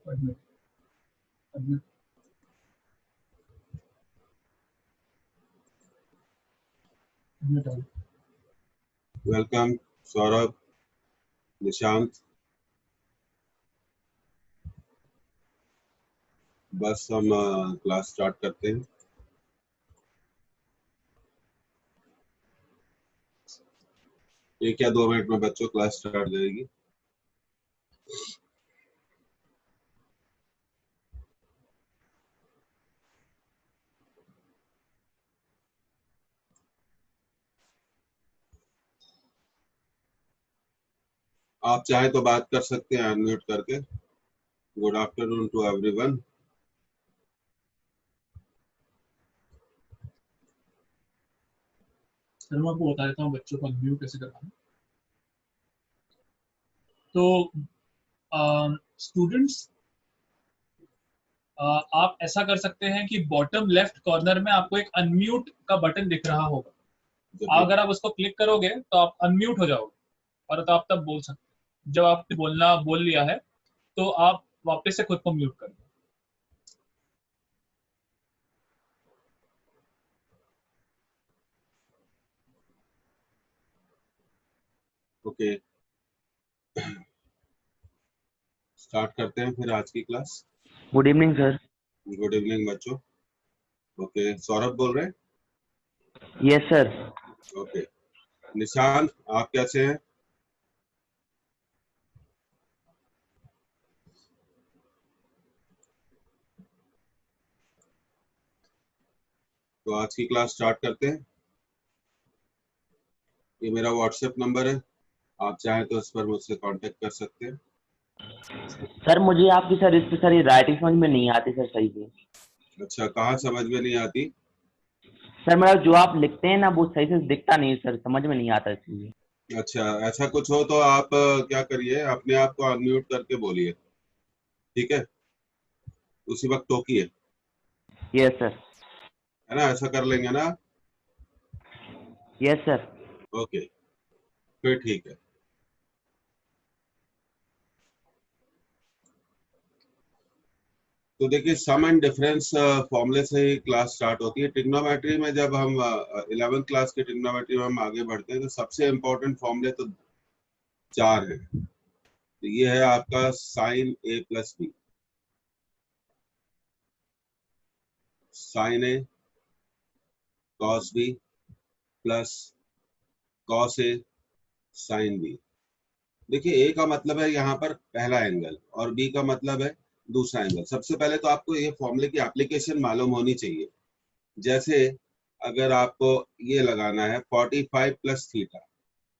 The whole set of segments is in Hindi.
Admit. Admit. Admit all. Welcome Saurabh, Nishant. बस हम क्लास स्टार्ट करते हैं। एक या 2 मिनट में बच्चों क्लास स्टार्ट हो जाएगी। आप चाहे तो बात कर सकते हैं अनम्यूट करके। Good afternoon to everyone. Sir मैं आपको बता देता हूँ बच्चों को अनम्यूट कैसे करना है। तो स्टूडेंट्स आप ऐसा कर सकते हैं कि बॉटम लेफ्ट कॉर्नर में आपको एक अनम्यूट का बटन दिख रहा होगा। अगर आप उसको क्लिक करोगे तो आप अनम्यूट हो जाओगे और तो आप तब बोल सकते हैं। जब आपने बोल लिया है तो आप वापस से खुद को म्यूट कर दो। ओके, स्टार्ट करते हैं फिर आज की class. Good evening sir. Good evening बच्चों। ओके, सौरभ बोल रहे हैं? Yes sir. ओके, निशांत आप कैसे हैं? तो आज की क्लास स्टार्ट करते हैं। ये मेरा व्हाट्सएप नंबर है, आप चाहें तो इस पर मुझसे कांटेक्ट कर सकते हैं। सर मुझे आपकी सर इस पे सर ये राइटिंग समझ में नहीं आती सर सही से। अच्छा, कहाँ समझ में नहीं आती? सर मेरा जो आप लिखते हैं ना वो सही से दिखता नहीं सर, समझ में नहीं आता इसलिए। अच्छा, ऐसा कुछ हो तो आप क्या करिए, अपने आप को अनम्यूट करके बोलिए, ठीक है? उसी वक्त टोकिए, यस सर। है ना? ऐसा कर लेंगे ना? Yes sir. ओके, फिर ठीक है। तो देखिए, सम एंड डिफरेंस फॉर्मूले से ही क्लास स्टार्ट होती है। ट्रिग्नोमेट्री में जब हम 11th क्लास के ट्रिग्नोमेट्री में हम आगे बढ़ते हैं तो सबसे इम्पोर्टेंट फॉर्मूले तो 4 है। तो ये है आपका sign A plus B, sine A cos B plus cos A sine B. देखिए, ए का मतलब है यहाँ पर पहला एंगल और बी का मतलब है दूसरा एंगल। सबसे पहले तो आपको ये फॉर्मूले की एप्लीकेशन मालूम होनी चाहिए। जैसे अगर आपको ये लगाना है 45 प्लस थीटा,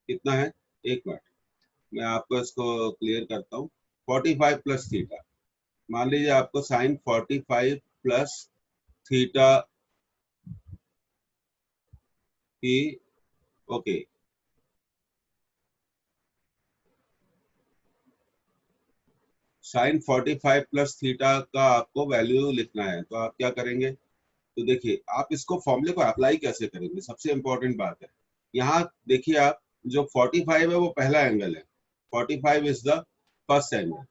कितना है? एक मिनट, मैं आपको इसको क्लियर करता हूँ। 45 प्लस थीटा, मान लीजिए आपको साइन 45 प्लस थीटा की, ओके, साइन 45 प्लस थीटा का आपको वैल्यू लिखना है। तो आप क्या करेंगे? तो देखिए, आप इसको फॉर्मूले को अप्लाई कैसे करेंगे, सबसे इंपॉर्टेंट बात है। यहाँ देखिए, आप जो 45 है वो पहला एंगल है, 45 is the first angle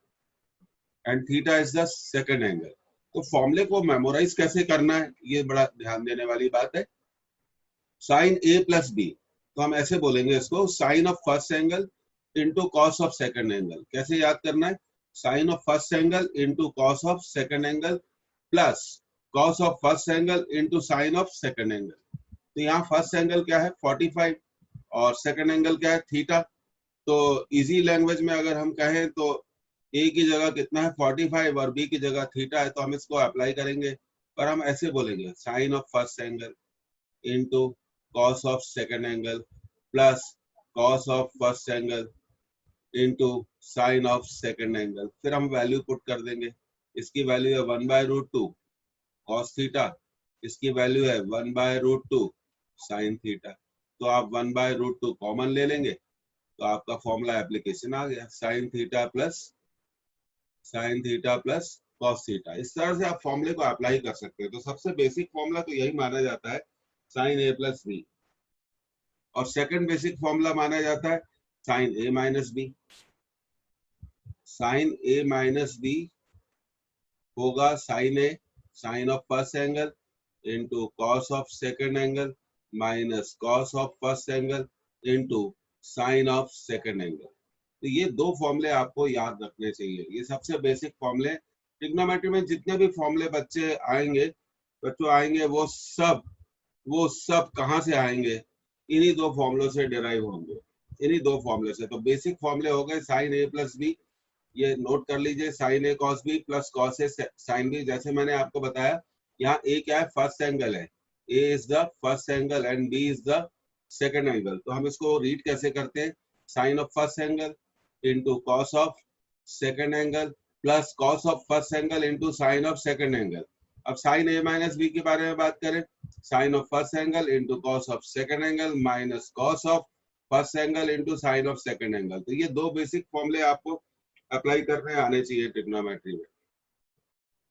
and theta is the second angle. तो फॉर्मूले को मेमोराइज कैसे करना है, ये बड़ा ध्यान देने वाली बात है। साइन ए प्लस बी, तो हम ऐसे बोलेंगे इसको, sine of first angle into cos of second angle. कैसे याद करना है? Sine of first angle into cos of second angle plus cos of first angle into sine of second angle. तो यहाँ फर्स्ट एंगल क्या है? 45 और सेकंड एंगल क्या है? थीटा। तो इजी लैंग्वेज में अगर हम कहें तो ए की जगह कितना है? 45 और बी की जगह थीटा है, तो हम इसको अप्लाई करेंगे। पर हम ऐसे बोलेंगे, sine of first angle into cos of second angle plus cos of first angle into sine of second angle. फिर हम वैल्यू पुट कर देंगे। इसकी वैल्यू है 1/√2 कॉस थीटा, इसकी वैल्यू है 1/√2 साइन थीटा। तो आप 1/√2 कॉमन ले लेंगे तो आपका फॉर्मूला एप्लीकेशन आ गया, sine theta plus cos theta. इस तरह से आप फॉर्मूले को अप्लाई कर सकते हैं। तो सबसे बेसिक फॉर्मूला तो यही माना जाता है, साइन ए प्लस बी। और सेकंड बेसिक फॉर्मूला माना जाता है sine A minus B. Sine A minus B होगा sine A sine of first angle into cos of second angle minus cos of first angle into sine of second angle. तो ये दो फॉर्मूले आपको याद रखने चाहिए, ये सबसे बेसिक फॉर्मूले। ट्रिग्नोमेट्री में जितने भी फॉर्मूले बच्चों आएंगे वो सब कहाँ से आएंगे? इन्हीं दो फॉर्मूलों से डिराइव होंगे, इन्हीं दो फॉर्मूले से। तो बेसिक फॉर्मूले हो गए साइन ए प्लस बी, ये नोट कर लीजिए, sign A cos B plus cos A sine B. जैसे मैंने आपको बताया, यहाँ ए क्या है? फर्स्ट एंगल है। A is the first angle and B is the second angle. तो हम इसको रीड कैसे करते हैं? Sine of first angle into cos of second angle plus cos of first angle into sine of second angle. अब साइन ए माइनस बी के बारे में बात करें, sine of first angle into cos of second angle minus cos of first angle into sine of second angle. तो ये दो बेसिक फॉर्मूले आपको अप्लाई करने आने चाहिए ट्रिग्नोमेट्री में।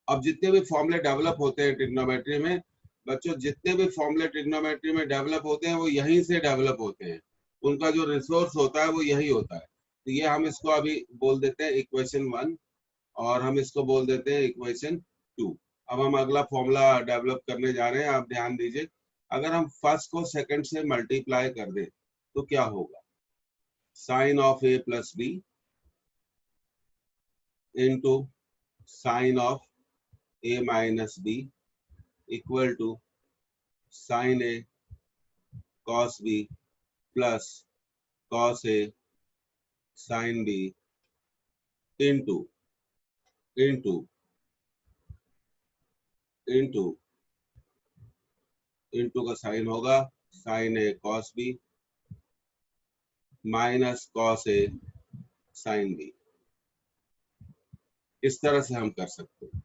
अब जितने भी फॉर्मूले डेवलप होते हैं ट्रिग्नोमेट्री में, बच्चों जितने भी फॉर्मूले ट्रिग्नोमेट्री में डेवलप होते हैं वो यहीं से डेवलप होते हैं, उनका जो रिसोर्स होता है वो यही होता है। तो ये हम इसको अभी बोल देते हैं इक्वेशन 1 और हम इसको बोल देते हैं इक्वेशन 2। अब हम अगला फॉर्मूला डेवलप करने जा रहे हैं, आप ध्यान दीजिए। अगर हम फर्स्ट को सेकंड से मल्टीप्लाई कर दें तो क्या होगा? Sine of A plus B into sine of A minus B equal to sine A cos B plus cos A sine B into into into into का साइन होगा sine A cos B minus cos A sine B. इस तरह से हम कर सकते हैं।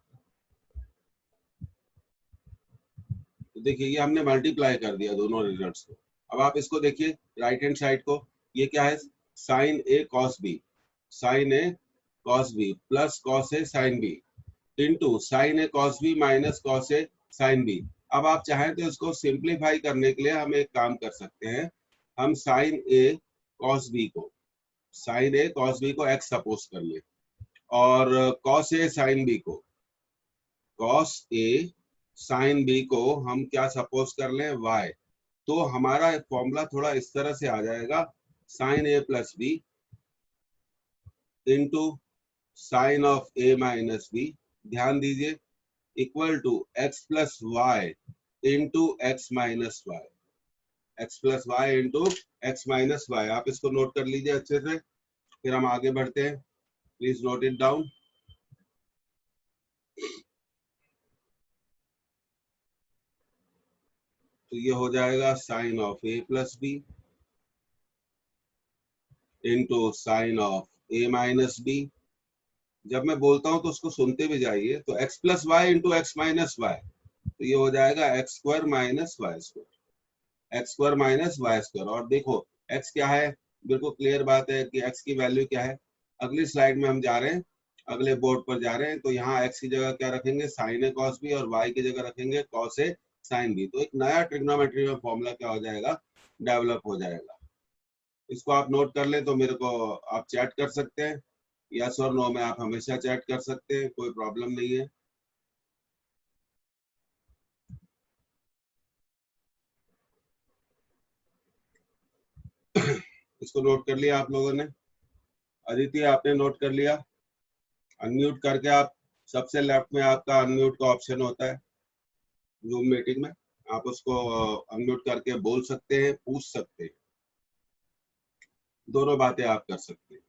तो देखिए ये हमने मल्टीप्लाई कर दिया दोनों रिजल्ट्स को। अब आप इसको देखिए राइट हैंड साइड को, ये क्या है? Sine A cos B, sine A cos B plus cos A sine B into sine A cos B minus cos A sine B. अब आप चाहें तो इसको सिंप्लीफाई करने के लिए हम एक काम कर सकते हैं, हम साइन ए कॉस बी को एक्स सपोज कर ले और कॉस ए साइन बी को हम क्या सपोज कर लें? y। तो हमारा फॉर्मूला थोड़ा इस तरह से आ जाएगा, sine A plus B into sine of A minus B, ध्यान दीजिए, equal to X plus Y into X minus Y, X plus Y into X minus Y. आप इसको नोट कर लीजिए अच्छे से, फिर हम आगे बढ़ते हैं। Please note it down. तो ये हो जाएगा sine of A plus B into sine of A minus B. जब मैं बोलता हूं तो उसको सुनते भी जाइए। तो X plus Y into X minus Y, तो ये हो जाएगा X square minus Y square, X square minus Y square. और देखो एक्स क्या है, बिल्कुल क्लियर बात है कि एक्स की वैल्यू क्या है। अगली स्लाइड में हम जा रहे हैं, अगले बोर्ड पर जा रहे हैं। तो यहाँ एक्स की जगह क्या रखेंगे? साइन ए कॉस बी, और वाई की जगह रखेंगे कॉस ए साइन बी। तो एक नया ट्रिग्नोमेट्री में फॉर्मूला क्या हो जाएगा? डेवलप हो जाएगा। इसको आप नोट कर लें तो मेरे को आप चैट कर सकते हैं, यस और नो में आप हमेशा चैट कर सकते हैं, कोई प्रॉब्लम नहीं है। इसको नोट कर लिया आप लोगों ने? अदिति आपने नोट कर लिया? अनम्यूट करके आप, सबसे लेफ्ट में आपका अनम्यूट का ऑप्शन होता है जूम मीटिंग में, आप उसको अनम्यूट करके बोल सकते हैं, पूछ सकते हैं, दोनों बातें आप कर सकते हैं।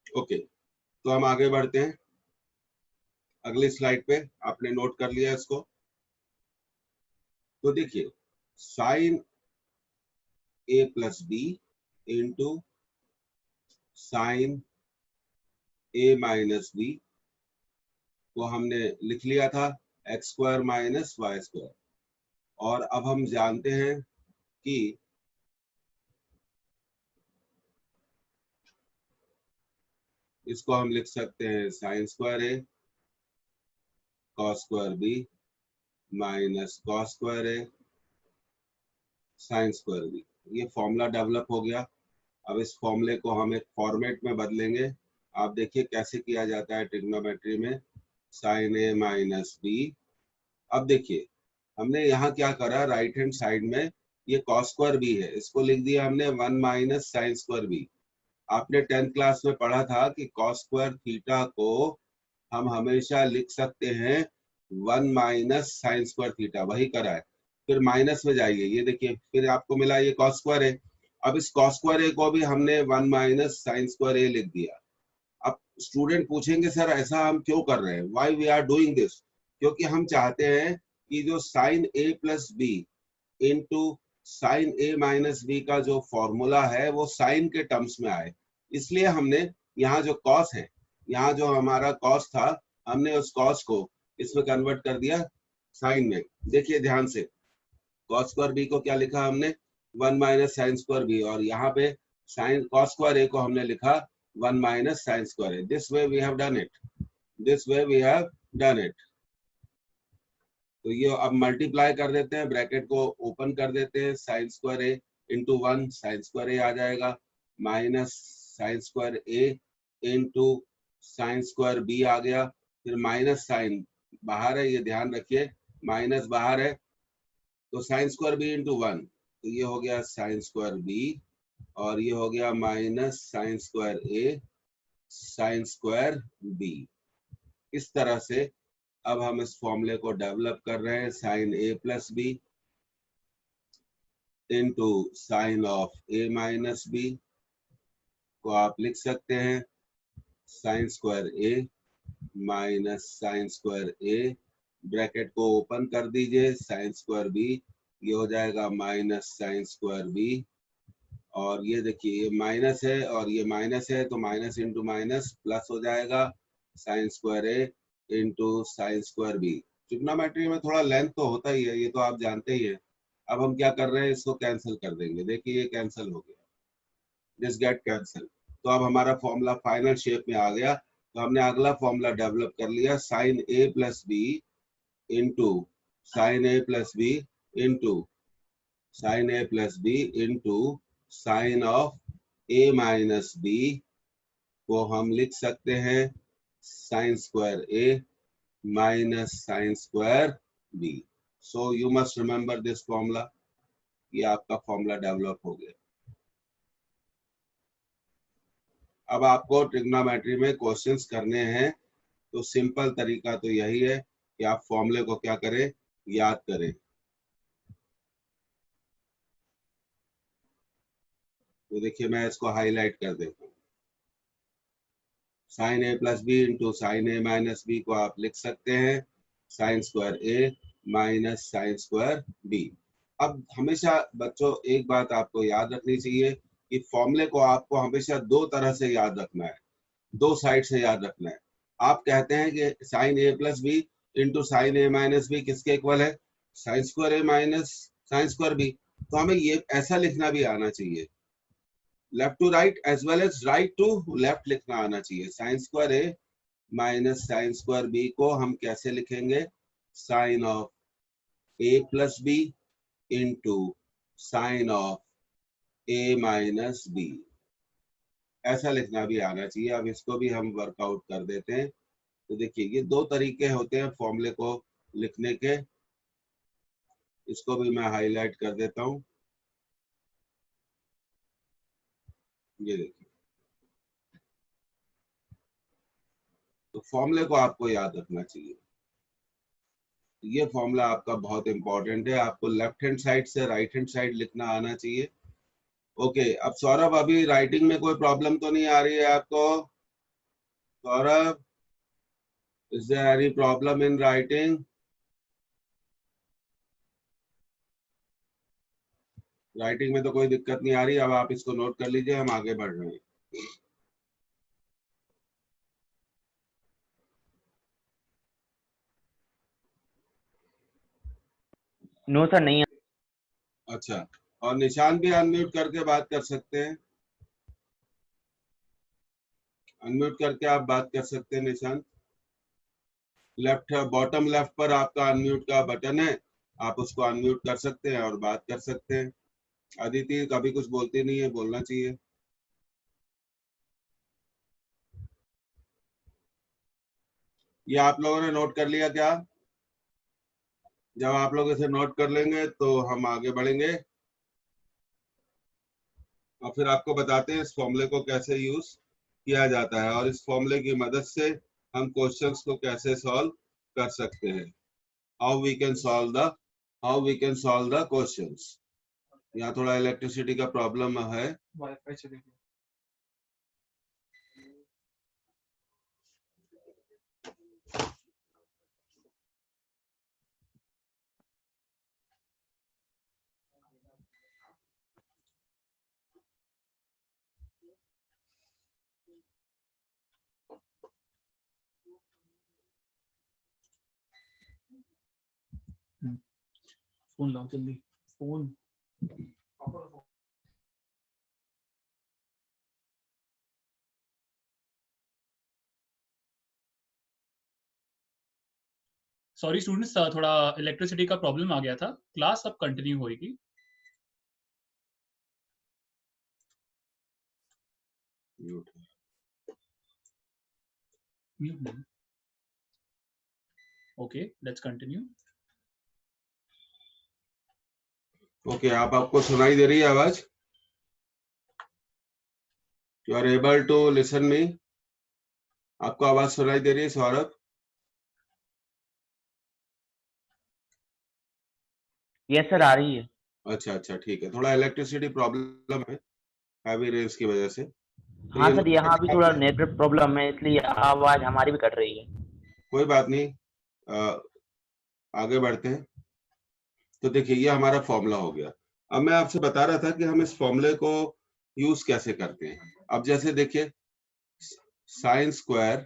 ओके, तो हम आगे बढ़ते हैं अगली स्लाइड पे। आपने नोट कर लिया इसको? तो देखिए sine A plus B into sine A minus B को हमने लिख लिया था X square minus Y square. और अब हम जानते हैं कि इसको हम लिख सकते हैं sine square A cos square B minus cos square A sine square B. ये फॉर्मूला डेवलप हो गया। अब इस फॉर्मूले को हम एक फॉर्मेट में बदलेंगे। आप देखिए कैसे किया जाता है ट्रिग्नोमेट्री में, साइन ए माइनस बी। अब देखिए हमने यहाँ क्या करा, राइट हैंड साइड में ये कॉस स्क्वायर बी है, इसको लिख दिया हमने 1 माइनस साइन स्क्वायर बी। आपने 10th क्लास में पढ़ा था कि कॉस स्क्वायर थीटा को हम हमेशा लिख सकते हैं 1 माइनस साइन स्क्वायर थीटा, वही करा है। फिर माइनस में जाइए, ये देखिए फिर आपको मिला ये कॉस स्क्वायर है। अब इस कॉस स्क्वायर ए को भी हमने 1 माइनस साइन स्क्वायर ए लिख दिया। अब स्टूडेंट पूछेंगे सर ऐसा हम क्यों कर रहे हैं, why we are doing this? क्योंकि हम चाहते हैं कि जो sine A plus B into sine A minus B का जो फॉर्मूला है वो साइन के टर्म्स में आए। इसलिए हमने यहाँ जो कॉस है, यहाँ जो हमारा कॉस था, हमने उस कॉस को इसमें कन्वर्ट कर दिया साइन में। देखिए ध्यान से, कॉस स्क्वायर बी को क्या लिखा हमने, 1 माइनस साइन स्क्वायर बी, और यहाँ पे साइन कॉस स्क्वायर ए को हमने लिखा 1 minus sine square A. This way we have done it, this way we have done it. तो ये अब मल्टीप्लाई कर देते हैं, ब्रैकेट को ओपन कर देते हैं, sine square A into 1 sign square ए आ जाएगा, minus sine square A into sine square B आ गया। फिर माइनस साइन बाहर है, ये ध्यान रखिए, माइनस बाहर है, तो साइन स्क्वायर बी इंटू 1, तो ये हो गया साइन स्क्वायर बी, और ये हो गया minus sine square A sine square B. इस तरह से अब हम इस फॉर्मूले को डेवलप कर रहे हैं, sine A plus B into sine of A minus B को आप लिख सकते हैं sine square A minus sine square A, bracket को ओपन कर दीजिए, साइन स्क्वायर बी, ये हो जाएगा माइनस साइन स्क्वायर बी, और ये देखिए ये माइनस है और ये माइनस है, तो माइनस इंटू माइनस प्लस हो जाएगा, sine square A into sine square B. Trigonometry में थोड़ा लेंथ तो होता ही है, ये तो आप जानते ही हैं। अब हम क्या कर रहे हैं, इसको कैंसिल कर देंगे, देखिए ये कैंसिल हो गया, दिस गेट कैंसिल। तो अब हमारा फॉर्मूला फाइनल शेप में आ गया। तो हमने अगला फॉर्मूला डेवलप कर लिया, sine A plus B into sine A plus B into sine A plus B into sine of A minus B को हम लिख सकते हैं sine square A minus sine square B. So you must remember this formula. ये आपका फॉर्मूला डेवलप हो गया। अब आपको ट्रिग्नोमेट्री में क्वेश्चंस करने हैं, तो सिंपल तरीका तो यही है कि आप फॉर्मूले को क्या करें, याद करें। तो देखिए मैं इसको हाईलाइट कर देता हूँ, sign A plus B into sine A minus B को आप लिख सकते हैं sine square A minus sine square B. अब हमेशा बच्चों एक बात आपको याद रखनी चाहिए कि फॉर्मूले को आपको हमेशा दो तरह से याद रखना है, दो साइड से याद रखना है। आप कहते हैं कि sine A plus B into sine A minus B किसके इक्वल है, sine square A minus sine square B. तो हमें ये ऐसा लिखना भी आना चाहिए, left to right as well as right to left लिखना आना चाहिए। Sine square A minus sine square B को हम कैसे लिखेंगे, sine of A plus B into sine of A minus B, ऐसा लिखना भी आना चाहिए। अब इसको भी हम वर्कआउट कर देते हैं। तो देखिए ये दो तरीके होते हैं फॉर्मूले को लिखने के, इसको भी मैं हाईलाइट कर देता हूं। ये देखिए, तो फॉर्मूले को आपको याद रखना चाहिए। ये फॉर्मूला आपका बहुत इंपॉर्टेंट है, आपको लेफ्ट हैंड साइड से राइट हैंड साइड लिखना आना चाहिए। ओके, अब सौरभ अभी राइटिंग में कोई प्रॉब्लम तो नहीं आ रही है आपको? Saurabh, is there any problem in writing? Writing में तो कोई दिक्कत नहीं आ रही। अब आप इसको नोट कर लीजिए, हम आगे बढ़ रहे हैं। नो सर नहीं। अच्छा, और निशान भी अनम्यूट करके बात कर सकते हैं, अनम्यूट करके आप बात कर सकते हैं निशान। लेफ्ट बॉटम लेफ्ट पर आपका अनम्यूट का बटन है, आप उसको अनम्यूट कर सकते हैं और बात कर सकते हैं। अदिति कभी कुछ बोलती नहीं है, बोलना चाहिए। ये आप लोगों ने नोट कर लिया क्या? जब आप लोग इसे नोट कर लेंगे तो हम आगे बढ़ेंगे और फिर आपको बताते हैं इस फॉर्मूले को कैसे यूज किया जाता है और इस फॉर्मूले की मदद से हम क्वेश्चंस को कैसे सॉल्व कर सकते हैं। How we can solve the questions. यहाँ थोड़ा इलेक्ट्रिसिटी का प्रॉब्लम है। वाईफाई चली गई। फोन लाओ जल्दी, फोन। सॉरी स्टूडेंट्स, थोड़ा इलेक्ट्रिसिटी का प्रॉब्लम आ गया था। क्लास अब कंटिन्यू होगी। Okay, let's continue. ओके, आपको सुनाई दे रही है आवाज? You are able to listen me? आपको आवाज सुनाई दे रही है सौरभ? यस सर, आ रही है। अच्छा अच्छा, ठीक है। थोड़ा इलेक्ट्रिसिटी प्रॉब्लम है हैवी रेंज की वजह से, तो हाँ ये सर, नोट यहाँ भी करके थोड़ा आप नेटवर्क प्रॉब्लम है, इसलिए आवाज हमारी भी कट रही है। कोई बात नहीं, आगे बढ़ते हैं। तो देखिए ये हमारा फॉर्मूला हो गया। अब मैं आपसे बता रहा था कि हम इस फॉर्मूले को यूज कैसे करते हैं। अब जैसे देखिए sine square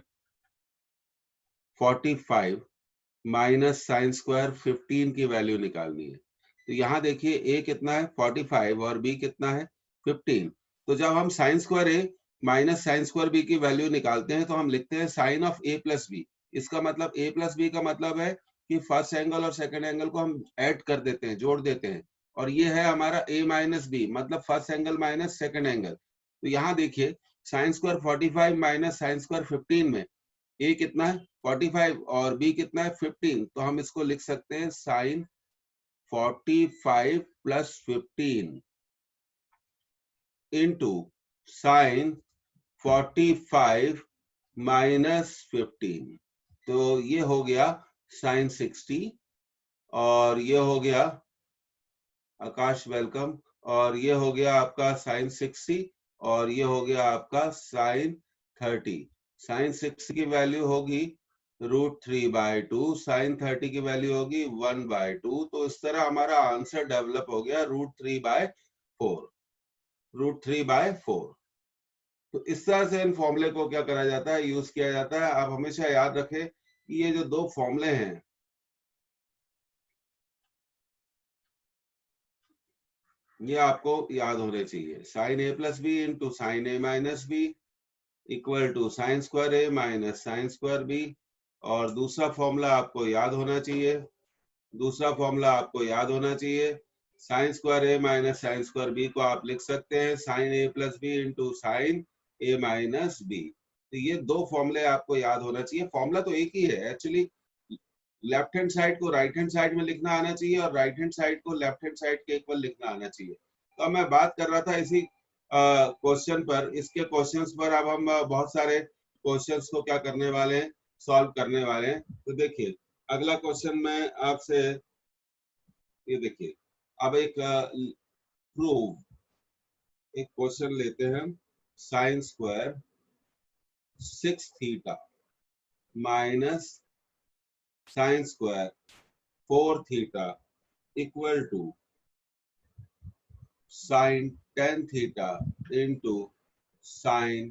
45 minus sine square 15 की वैल्यू निकालनी है। तो यहाँ देखिए ए कितना है 45 और बी कितना है 15। तो जब हम sine square A minus sine square B की वैल्यू निकालते हैं तो हम लिखते हैं sine of A plus B. इसका मतलब ए प्लस बी का मतलब है कि फर्स्ट एंगल और सेकंड एंगल को हम ऐड कर देते हैं, जोड़ देते हैं। और ये है हमारा ए माइनस बी, मतलब first angle minus second angle. तो यहाँ देखिए sine square 45 minus sine square 15 में ए कितना है 45 और बी कितना है 15। तो हम इसको लिख सकते हैं sine 45 plus 15 into sine 45 minus 15। तो ये हो गया साइन 60 और ये हो गया आकाश वेलकम, और ये हो गया आपका साइन 60 और ये हो गया आपका साइन 30। साइन 60 की वैल्यू होगी √3/2, साइन 30 की वैल्यू होगी 1/2। तो इस तरह हमारा आंसर डेवलप हो गया √3/4। √3/4। तो इस तरह से इन फॉर्मूले को क्या करा जाता है, यूज किया जाता है। आप हमेशा याद रखें कि ये जो दो फॉर्मूले हैं ये आपको याद होने चाहिए। Sine A plus B into sine A minus B equal to sine square A minus sine square B. और दूसरा फॉर्मूला आपको याद होना चाहिए, sine square A minus sine square B को आप लिख सकते हैं sine A plus B into sine A minus B. तो ये दो फॉर्मूले आपको याद होना चाहिए। फॉर्मूला तो एक ही है एक्चुअली, लेफ्ट हैंड साइड को राइट हैंड साइड में लिखना आना चाहिए और राइट हैंड साइड को लेफ्ट हैंड साइड के इक्वल लिखना आना चाहिए। तो मैं बात कर रहा था इसी क्वेश्चन पर, इसके क्वेश्चंस पर। अब हम बहुत सारे क्वेश्चंस को क्या करने वाले हैं, सॉल्व करने वाले हैं। तो देखिए अगला क्वेश्चन में आपसे ये देखिए, अब एक प्रूव एक क्वेश्चन लेते हैं। Sine square 6 theta minus sine square 4 theta equal to sine 10 theta into sine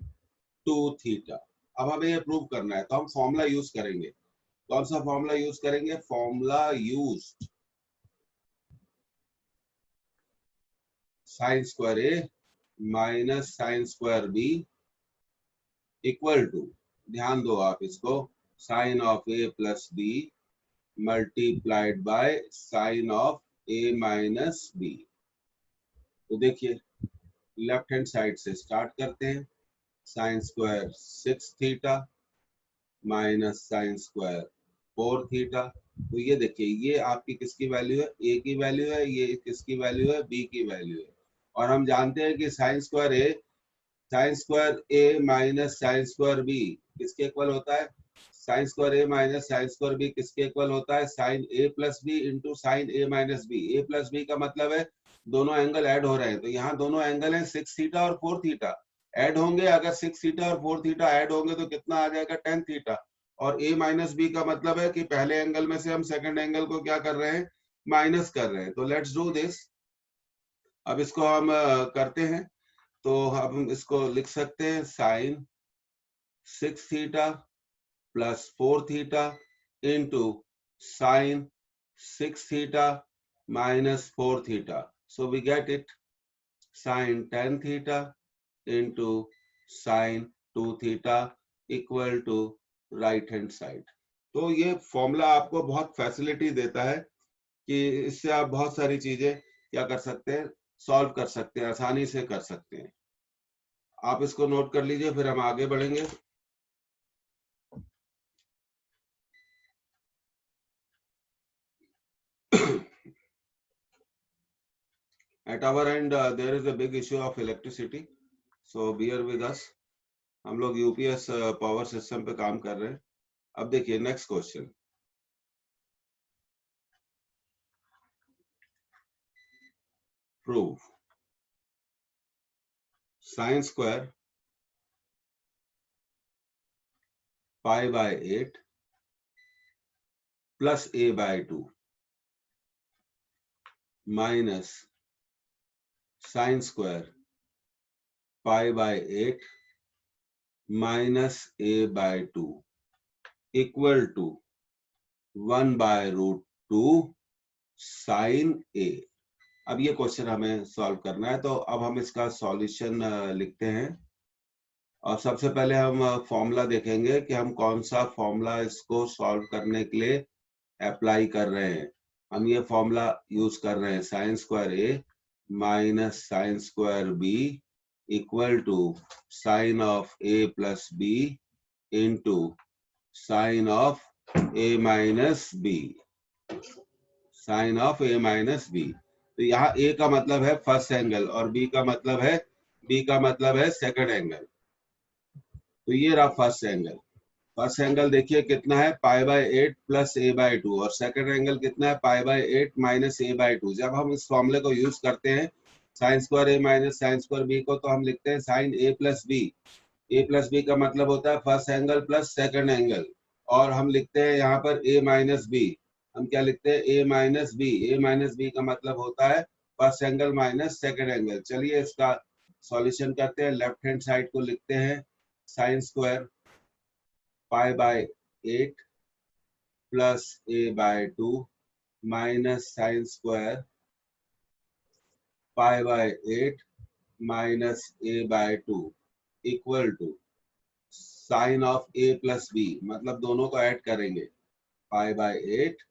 2 theta. अब हमें ये प्रूव करना है तो हम फॉर्मूला यूज करेंगे। कौन सा फॉर्मूला यूज करेंगे? Formula used sine square A minus sine square B equal to, ध्यान दो आप इसको, sine of A plus B multiplied by sine of A minus B. तो देखिए लेफ्ट हैंड साइड से स्टार्ट करते हैं। Sine square 6 theta minus sine square 4 theta. तो ये देखिए, ये आपकी किसकी वैल्यू है, ए की वैल्यू है, ये किसकी वैल्यू है, बी की वैल्यू है। और हम जानते हैं कि sign square A minus sine square B किसके इक्वल होता है, sine square A minus sine square B किसके इक्वल होता है, sine A plus B into sine A minus B. A plus B का मतलब है दोनों एंगल ऐड हो रहे हैं, तो यहाँ दोनों एंगल हैं 6 थीटा और 4 थीटा ऐड होंगे। अगर 6 थीटा और 4 थीटा ऐड होंगे तो कितना आ जाएगा, 10 थीटा। और a माइनस बी का मतलब है कि पहले एंगल में से हम सेकंड एंगल को क्या कर रहे हैं, माइनस कर रहे हैं। तो लेट्स डू दिस। अब इसको हम करते हैं। तो हम इसको लिख सकते हैं sine 6 theta plus 4 theta into sine 6 theta minus 4 theta. So we get it sine 10 theta into sine 2 theta equal to right hand side. तो ये फॉर्मूला आपको बहुत फैसिलिटी देता है कि इससे आप बहुत सारी चीजें क्या कर सकते हैं, सॉल्व कर सकते हैं, आसानी से कर सकते हैं। आप इसको नोट कर लीजिए, फिर हम आगे बढ़ेंगे। At our end, there is a big issue of electricity, so bear with us. हम लोग यूपीएस पावर सिस्टम पे काम कर रहे हैं। अब देखिए next question, prove sine square pi by 8 plus a by 2 minus sine square pi by 8 minus a by 2 equal to 1 by root 2 sine a। अब ये क्वेश्चन हमें सॉल्व करना है, तो अब हम इसका सॉल्यूशन लिखते हैं। और सबसे पहले हम फॉर्मूला देखेंगे कि हम कौन सा फॉर्मूला इसको सॉल्व करने के लिए अप्लाई कर रहे हैं। हम ये फॉर्मूला यूज कर रहे हैं, sine square A minus sine square B equal to sine of A plus B into sine of A minus B, sine of A minus B. तो यहाँ a का मतलब है फर्स्ट एंगल और b का मतलब है सेकंड एंगल। तो ये रहा फर्स्ट एंगल। फर्स्ट एंगल देखिए कितना है, pi by 8 plus a by 2, और सेकंड एंगल कितना है, pi by 8 minus a by 2। जब हम इस फॉर्मूले को यूज करते हैं sine square a minus sine square b को, तो हम लिखते हैं sine a plus b। a plus b का मतलब होता है first angle plus second angle, और हम लिखते हैं यहाँ पर a माइनस b। हम क्या लिखते हैं, a minus b। a minus b का मतलब होता है first angle minus second angle. चलिए इसका सॉल्यूशन करते हैं। लेफ्ट हैंड साइड को लिखते हैं sine square pi by 8 plus a by 2 minus sine square pi by 8 minus a by 2 equal to sine of a plus b, मतलब दोनों को ऐड करेंगे, pi by 8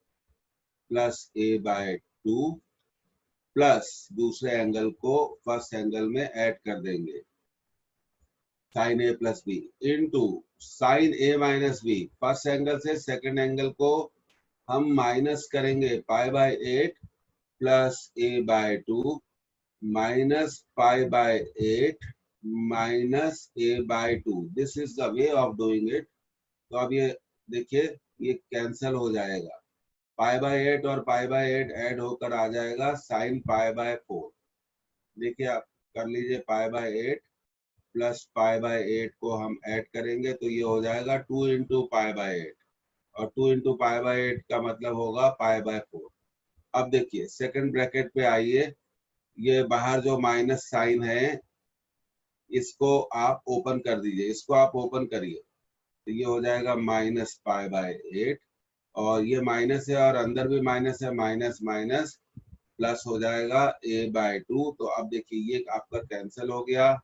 plus a by 2 plus दूसरे एंगल को फर्स्ट एंगल में ऐड कर देंगे, sine a plus B into sine a minus B. First angle से सेकंड एंगल को हम माइनस करेंगे, pi by 8 plus a by 2 minus pi by 8 minus a by 2। This is the way of doing it. तो अब ये देखिए ये कैंसल हो जाएगा, पाई बाय 8 और पाई बाय 8 ऐड होकर आ जाएगा साइन पाई बाय 4। देखिए आप कर लीजिए, पाई बाय 8 प्लस पाई बाय 8 को हम ऐड करेंगे तो ये हो जाएगा 2 इंटू पाई बाय 8, और 2 इंटू पाई बाय 8 का मतलब होगा पाई बाय 4। अब देखिए सेकंड ब्रैकेट पे आइए, ये बाहर जो माइनस साइन है इसको आप ओपन कर दीजिए, इसको आप ओपन करिए, तो ये हो जाएगा माइनस पाई बाय 8, और ये माइनस है और अंदर भी माइनस है, माइनस माइनस प्लस हो जाएगा a बाय 2। तो अब देखिए ये आपका कैंसिल हो गया,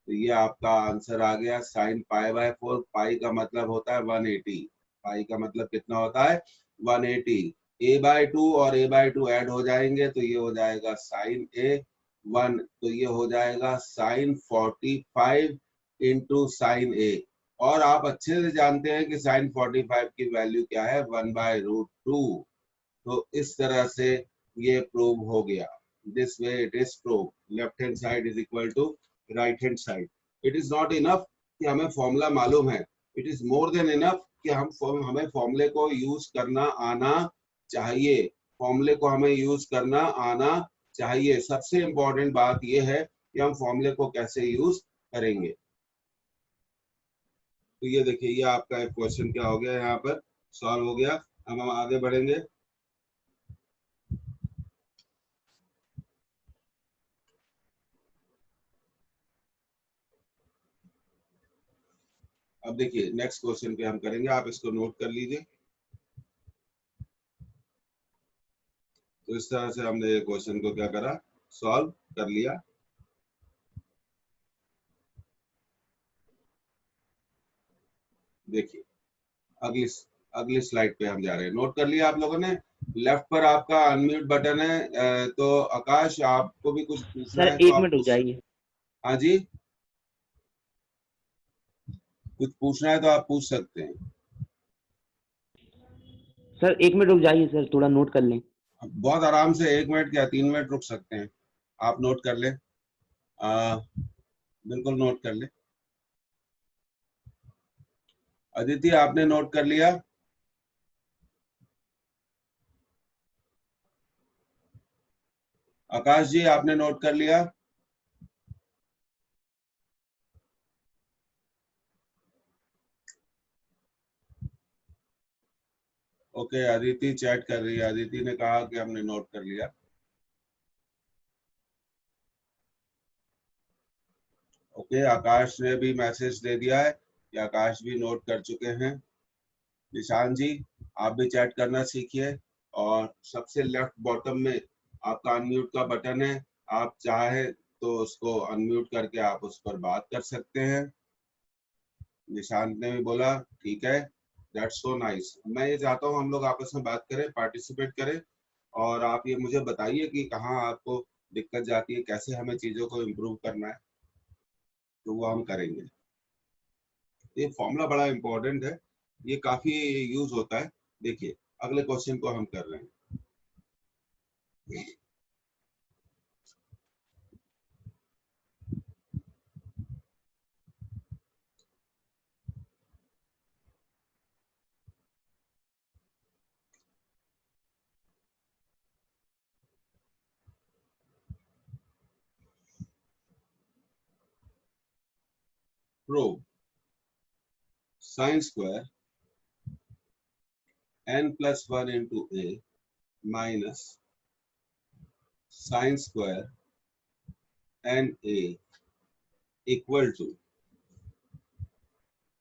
तो ये आपका आंसर आ गया साइन पाई बाय 4। पाई का मतलब होता है 180, पाई का मतलब कितना होता है 180। a बाय 2 और a बाय 2 ऐड हो जाएंगे तो ये हो जाएगा साइन a 1, तो ये हो जाएगा साइन 45 इंटू साइन a। और आप अच्छे से जानते हैं कि sin 45 की वैल्यू क्या है, 1/√2। तो इस तरह से ये प्रूव हो गया। This way it is prove, left hand side is equal to right hand side. It is not enough कि हमें फॉर्मूला मालूम है, it is more than enough कि हमें फॉर्मूले को यूज करना आना चाहिए। फॉर्मूले को हमें यूज करना आना चाहिए। सबसे इंपॉर्टेंट बात यह है कि हम फॉर्मूले को कैसे यूज करेंगे। तो ये देखिए, ये आपका एक क्वेश्चन क्या हो गया, यहाँ पर सॉल्व हो गया। अब हम आगे बढ़ेंगे। अब देखिए नेक्स्ट क्वेश्चन पे हम करेंगे, आप इसको नोट कर लीजिए। तो इस तरह से हमने ये क्वेश्चन को क्या करा, सॉल्व कर लिया। देखिए अगली स्लाइड पे हम जा रहे हैं। नोट कर लिया आप लोगों ने। लेफ्ट पर आपका अनम्यूट बटन है। तो आकाश, आपको भी कुछ पूछना सर है तो 1 आप मिनट रुक जाइए। हाँ जी, कुछ पूछना है तो आप पूछ सकते हैं। सर 1 मिनट रुक जाइए सर, थोड़ा नोट कर लें। बहुत आराम से 1 मिनट क्या 3 मिनट रुक सकते हैं। आप नोट कर लें, बिल्कुल नोट कर लें। अदिति, आपने नोट कर लिया? आकाश जी, आपने नोट कर लिया? ओके, अदिति चैट कर रही है। अदिति ने कहा कि हमने नोट कर लिया। ओके, आकाश ने भी मैसेज दे दिया है कि आकाश भी नोट कर चुके हैं। निशान जी, आप भी चैट करना सीखिए। और सबसे लेफ्ट बॉटम में आपका अनम्यूट का बटन है, आप चाहे तो उसको अनम्यूट करके आप उस पर बात कर सकते हैं। निशांत ने भी बोला ठीक है, दैट्स सो नाइस। मैं ये चाहता हूँ हम लोग आपस में बात करें, पार्टिसिपेट करें, और आप ये मुझे बताइए कि कहाँ आपको दिक्कत जाती है, कैसे हमें चीजों को इम्प्रूव करना है, तो वो हम करेंगे। ये फॉर्मूला बड़ा इंपॉर्टेंट है, ये काफी यूज होता है। देखिए अगले क्वेश्चन को हम कर रहे हैं। Prove sin square n+1 into a minus sin square na equal to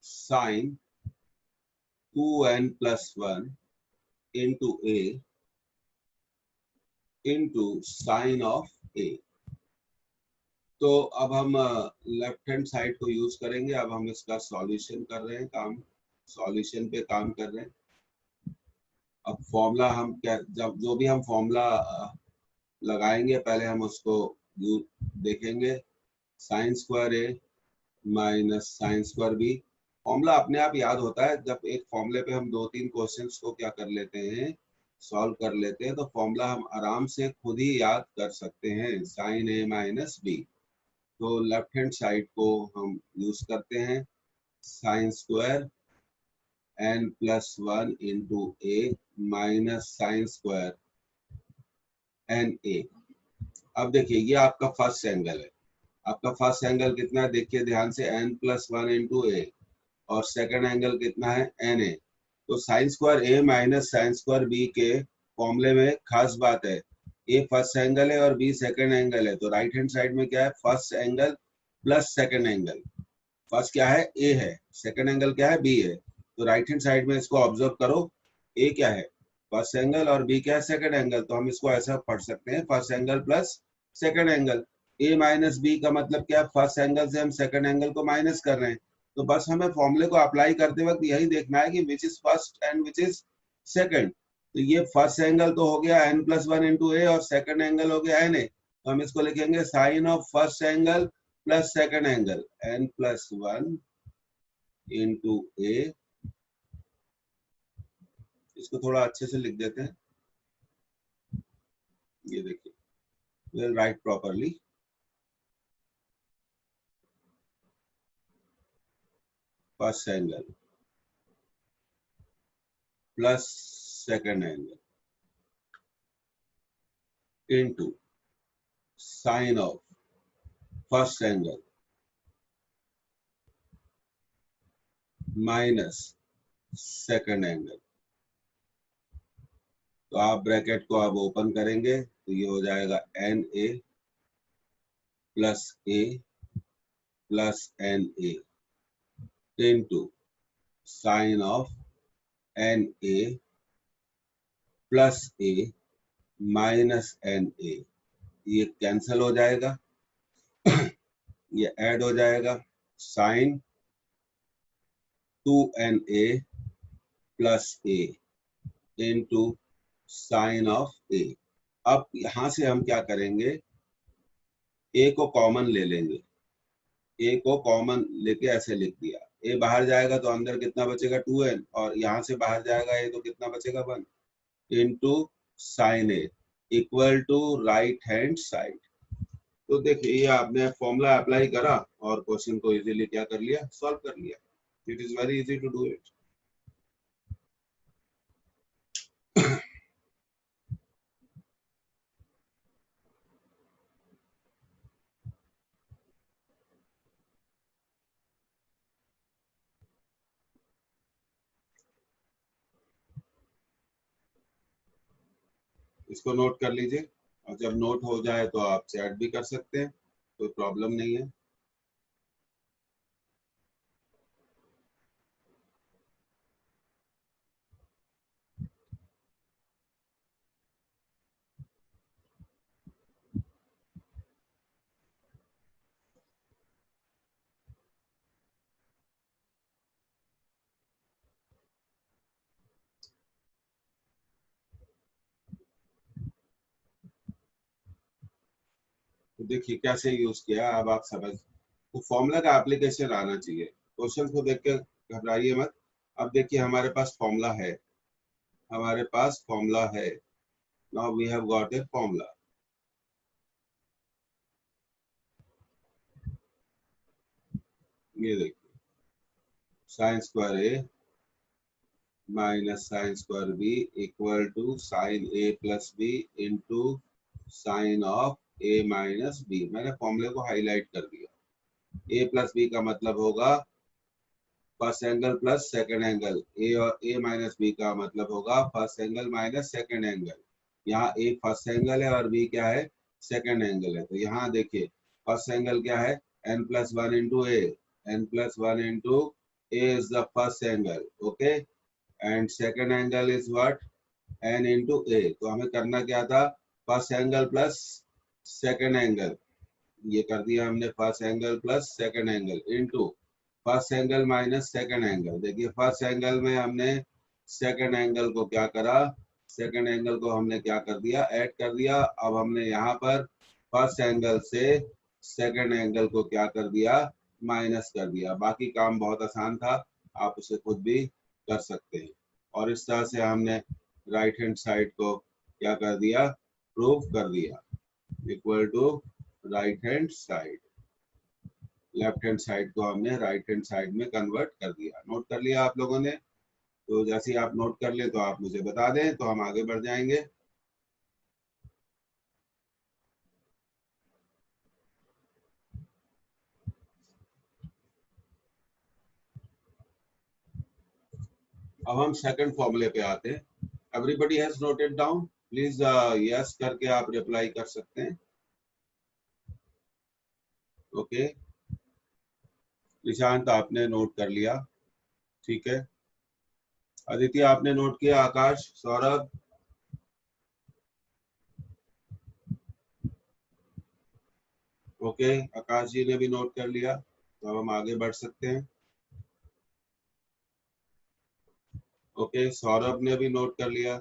sin 2n+1 into a into sin of a। तो अब हम लेफ्ट हैंड साइड को यूज करेंगे। अब हम इसका सॉल्यूशन कर रहे हैं, काम सॉल्यूशन पे काम कर रहे हैं। अब फॉर्मूला हम क्या, जब जो भी हम फॉर्मूला लगाएंगे पहले हम उसको देखेंगे। Sine square A minus sine square B. Formula अपने आप याद होता है। जब एक फॉर्मूले पे हम 2-3 क्वेश्चंस को क्या कर लेते हैं, सॉल्व कर लेते हैं, तो फॉर्मूला हम आराम से खुद ही याद कर सकते हैं। Sine A minus B. तो लेफ्ट हैंड साइड को हम यूज करते हैं, sine square n+1 into A minus sine square N A. अब देखिए ये आपका फर्स्ट एंगल है। आपका फर्स्ट एंगल कितना है, देखिए ध्यान से, n+1 इंटू ए, और सेकंड एंगल कितना है, एन ए। तो sign square A minus sine square B के फॉर्मूले में खास बात है, ए फर्स्ट एंगल है और बी सेकंड एंगल है। तो राइट हैंड साइड में क्या है, first angle plus second angle. First क्या है, ए है, सेकंड एंगल क्या है, बी है। तो राइट हैंड साइड में इसको ऑब्जर्व करो, ए क्या है, फर्स्ट एंगल, और बी क्या है, सेकंड एंगल। तो हम इसको ऐसा पढ़ सकते हैं, first angle plus second angle. A minus B का मतलब क्या है, फर्स्ट एंगल से हम सेकंड एंगल को माइनस कर रहे हैं। तो बस हमें फॉर्मूले को अप्लाई करते वक्त यही देखना है कि which is first and which is second. तो ये फर्स्ट एंगल तो हो गया n+1 इंटू ए, और सेकंड एंगल हो गया एन ए। तो हम इसको लिखेंगे sine of first angle plus second angle n+1 into A, इसको थोड़ा अच्छे से लिख देते हैं, ये देखिए, we'll write properly, first angle plus second angle into sine of first angle minus second angle। तो आप ब्रैकेट को अब ओपन करेंगे तो ये हो जाएगा N A plus N A into sine of N A plus A minus N A, ये कैंसल हो जाएगा, ये ऐड हो जाएगा, sine 2na plus A into sine of A. अब यहां से हम क्या करेंगे, ए को कॉमन ले लेंगे, ए को कॉमन लेके ऐसे लिख दिया, ए बाहर जाएगा तो अंदर कितना बचेगा 2n, और यहां से बाहर जाएगा ए तो कितना बचेगा 1 into sine A equal to right hand side. तो देखिए ये आपने फॉर्मूला अप्लाई करा और क्वेश्चन को इजीली क्या कर लिया, सॉल्व कर लिया। It is very easy to do it. इसको नोट कर लीजिए, और जब नोट हो जाए तो आप चैट भी कर सकते हैं, कोई प्रॉब्लम नहीं है। तो देखिए कैसे यूज किया, अब आप समझ, तो फॉर्मूला का एप्लीकेशन आना चाहिए, क्वेश्चन को देख के घबराइए मत। अब देखिए हमारे पास फॉर्मूला है, हमारे पास फॉर्मूला है, now we have got a formula. ये देखिए sine square A minus sine square B equal to sine A plus B into sine of A minus B. मैंने फॉर्मूले को हाईलाइट कर दिया। ए प्लस बी का मतलब होगा first angle plus second angle, A और ए माइनस बी का मतलब होगा first angle minus second angle. यहाँ ए फर्स्ट एंगल है और बी क्या है, सेकंड एंगल है। तो यहाँ देखिए फर्स्ट एंगल क्या है, n plus one into A, n plus one into A is the first angle, okay, and second angle is what, n into A. तो हमें करना क्या था, first angle plus second angle, ये कर दिया हमने, first angle plus second angle into first angle minus second angle. देखिए फर्स्ट एंगल में हमने सेकंड एंगल को क्या करा, सेकंड एंगल को हमने क्या कर दिया, ऐड कर दिया। अब हमने यहाँ पर फर्स्ट एंगल से सेकंड एंगल को क्या कर दिया, माइनस कर दिया। बाकी काम बहुत आसान था, आप उसे खुद भी कर सकते हैं। और इस तरह से हमने राइट हैंड साइड को क्या कर दिया, प्रूव कर दिया, equal to right hand side. Left hand side को हमने राइट हैंड साइड में कन्वर्ट कर दिया। नोट कर लिया आप लोगों ने? तो जैसे ही आप नोट कर ले तो आप मुझे बता दें, तो हम आगे बढ़ जाएंगे। अब हम सेकंड फॉर्मूले पे आते हैं। Everybody has noted down? Please yes करके आप रिप्लाई कर सकते हैं। ओके निशांत आपने नोट कर लिया, ठीक है। अदिति आपने नोट किया, आकाश, सौरभ, ओके, आकाश जी ने भी नोट कर लिया। तो अब हम आगे बढ़ सकते हैं। ओके सौरभ ने भी नोट कर लिया।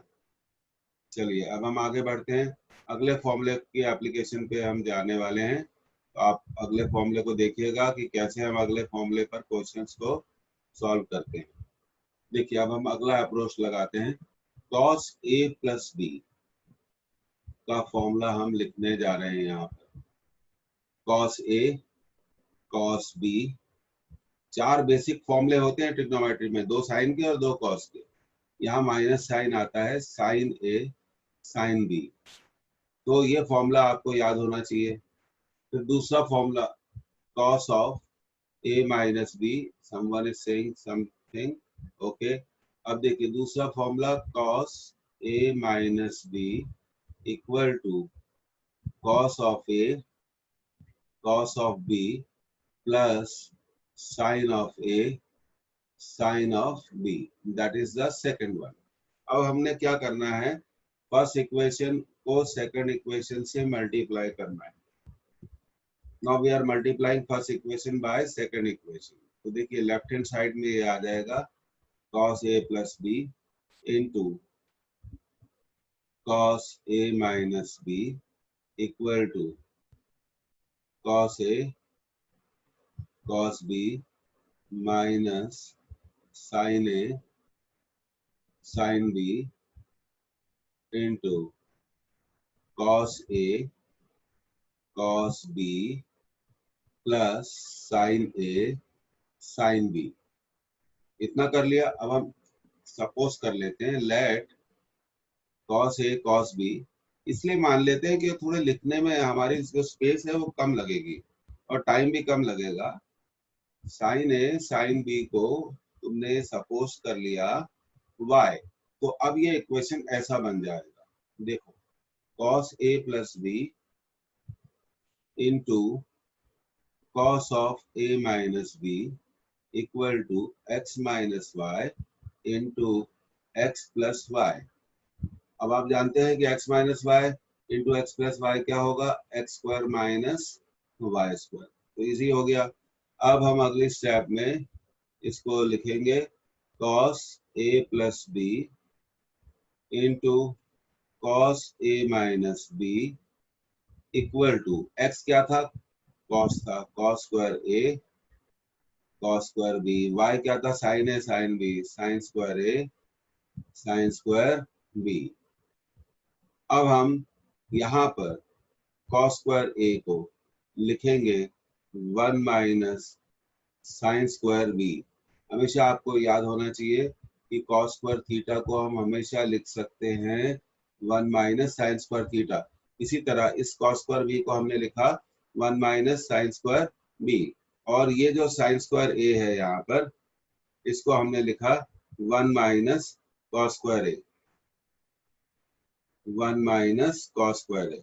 चलिए अब हम आगे बढ़ते हैं, अगले फॉर्मूले की एप्लीकेशन पे हम जाने वाले हैं। तो आप अगले फॉर्मूले को देखिएगा कि कैसे हम अगले फॉर्मूले पर क्वेश्चंस को सॉल्व करते हैं। देखिए अब हम अगला अप्रोच लगाते हैं। cos a प्लस बी का फॉर्मूला हम लिखने जा रहे हैं यहाँ पर। cos a cos b, चार बेसिक फॉर्मूले होते हैं ट्रिग्नोमेट्री में, दो साइन के और दो कॉस के। यहाँ माइनस साइन आता है, साइन ए साइन बी, तो ये फॉर्मूला आपको याद होना चाहिए। फिर दूसरा formula cos of a minus B, someone is saying something, okay. अब देखिए दूसरा formula cos a minus B equal to cos of a cos of b plus sin of a sin of b, that is the second one. अब हमने क्या करना है, फर्स्ट इक्वेशन को सेकंड इक्वेशन से मल्टीप्लाई करना है। Now we are multiplying first equation by second equation. तो देखिए लेफ्ट हैंड साइड में ये आ जाएगा cos a plus B into cos a minus B equal to cos a cos b minus sin a sin b into cos a cos b plus sin a sin b। इतना कर लिया। अब हम सपोज कर लेते हैं late cos a cos b, इसलिए मान लेते हैं कि थोड़े लिखने में हमारी जो स्पेस है वो कम लगेगी और टाइम भी कम लगेगा। sin a sin b को तुमने सपोज कर लिया y, तो अब ये इक्वेशन ऐसा बन जाएगा। देखो cos a plus b into cos of a minus b equal to x minus Y into X plus Y. अब आप जानते हैं कि x minus Y into X plus Y क्या होगा, X square minus Y square, तो इजी हो गया। अब हम अगली स्टेप में इसको लिखेंगे cos a plus B into cos a minus B equal to x क्या था, cos था, cos square a cos square b, y क्या था, sin a sin b sin square a sin square b। अब हम यहाँ पर cos स्क्वायर a को लिखेंगे 1 माइनस साइन स्क्वायर b। हमेशा आपको याद होना चाहिए कि cos स्क्वायर थीटा को हम हमेशा लिख सकते हैं 1 माइनस साइन स्क्वायर थीटा। इसी तरह इस cos स्क्वायर b को हमने लिखा 1 माइनस साइन स्क्वायर b, और ये जो साइन स्क्वायर a है यहाँ पर, इसको हमने लिखा 1 minus cos square a, 1 minus cos square a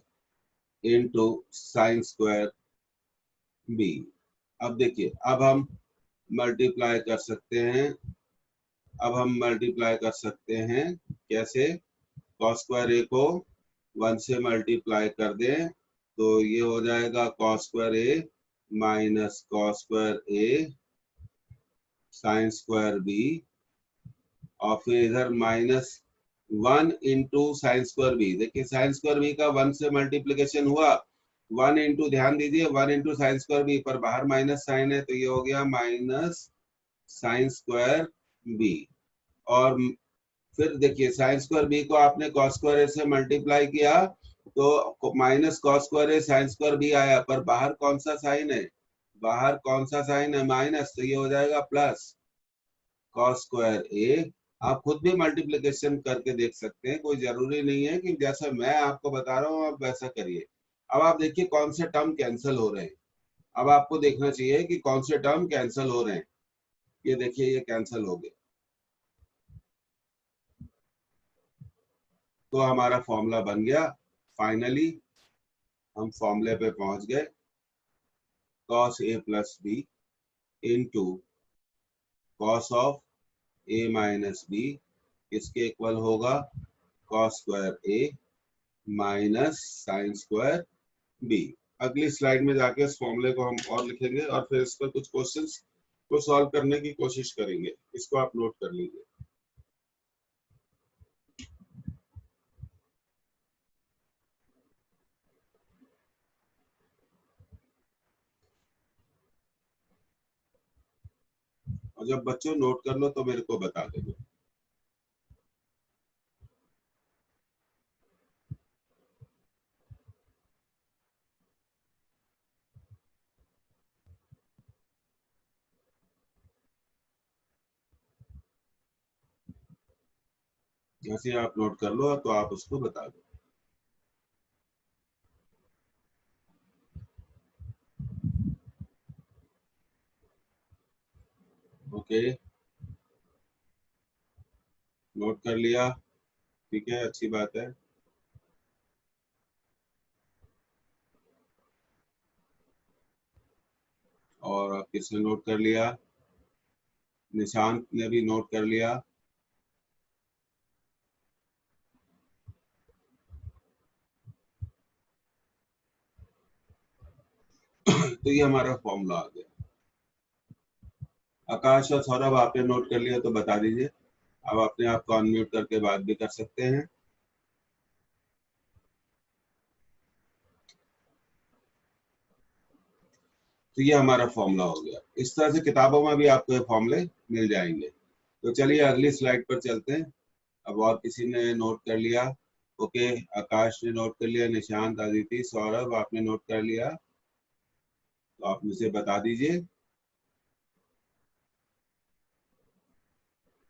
into sine square b। अब देखिए अब हम मल्टीप्लाई कर सकते हैं, अब हम मल्टीप्लाई कर सकते हैं कैसे, cos स्क्वायर a को 1 से मल्टीप्लाई कर दें तो ये हो जाएगा cos square a minus cos square a sign square b, और फिर इधर minus 1 into sine square b। देखिए साइन स्क्वायर b का 1 से मल्टीप्लीकेशन हुआ, 1 इंटू, ध्यान दीजिए 1 इंटू साइन स्क्वायर b, पर बाहर माइनस साइन है तो ये हो गया माइनस साइन स्क्वायर b। और फिर देखिए साइन स्क्वायर b को आपने cos स्क्वायर a से मल्टीप्लाई किया तो minus cos square a sign square b आया, पर बाहर कौन सा साइन है, बाहर कौन सा साइन है, माइनस, तो ये हो जाएगा प्लस cos स्क्वायर a। आप खुद भी मल्टीप्लिकेशन करके देख सकते हैं, कोई जरूरी नहीं है कि जैसा मैं आपको बता रहा हूँ आप वैसा करिए। अब आप देखिए कौन से टर्म कैंसिल हो रहे हैं, अब आपको देखना चाहिए कि कौन से टर्म कैंसिल हो रहे हैं। ये देखिए ये कैंसिल हो गए, तो हमारा फॉर्मूला बन गया। फाइनली हम फॉर्मूले पे पहुंच गए, cos a plus B into cos of a minus B, इसके इक्वल होगा cos square a minus sine square b। अगली स्लाइड में जाके इस फॉर्मूले को हम और लिखेंगे और फिर इस पर कुछ क्वेश्चंस को सॉल्व करने की कोशिश करेंगे। इसको आप नोट कर लीजिए। और जब बच्चों नोट कर लो तो मेरे को बता देना। जैसे आप नोट कर लो तो आप उसको बता दो। ओके, नोट कर लिया, ठीक है, अच्छी बात है। और आप किसने नोट कर लिया? निशांत ने भी नोट कर लिया। तो ये हमारा फॉर्मूला आ गया। आकाश और सौरभ आपने नोट कर लिया तो बता दीजिए। अब अपने आप को अनम्यूट करके बात भी कर सकते हैं। तो ये हमारा फॉर्मूला हो गया। इस तरह से किताबों में भी आपको ये फॉर्मूले मिल जाएंगे। तो चलिए अगली स्लाइड पर चलते हैं। अब और किसी ने नोट कर लिया? ओके, आकाश ने नोट कर लिया, निशांत, अदिति, सौरभ आपने नोट कर लिया तो आप मुझे बता दीजिए।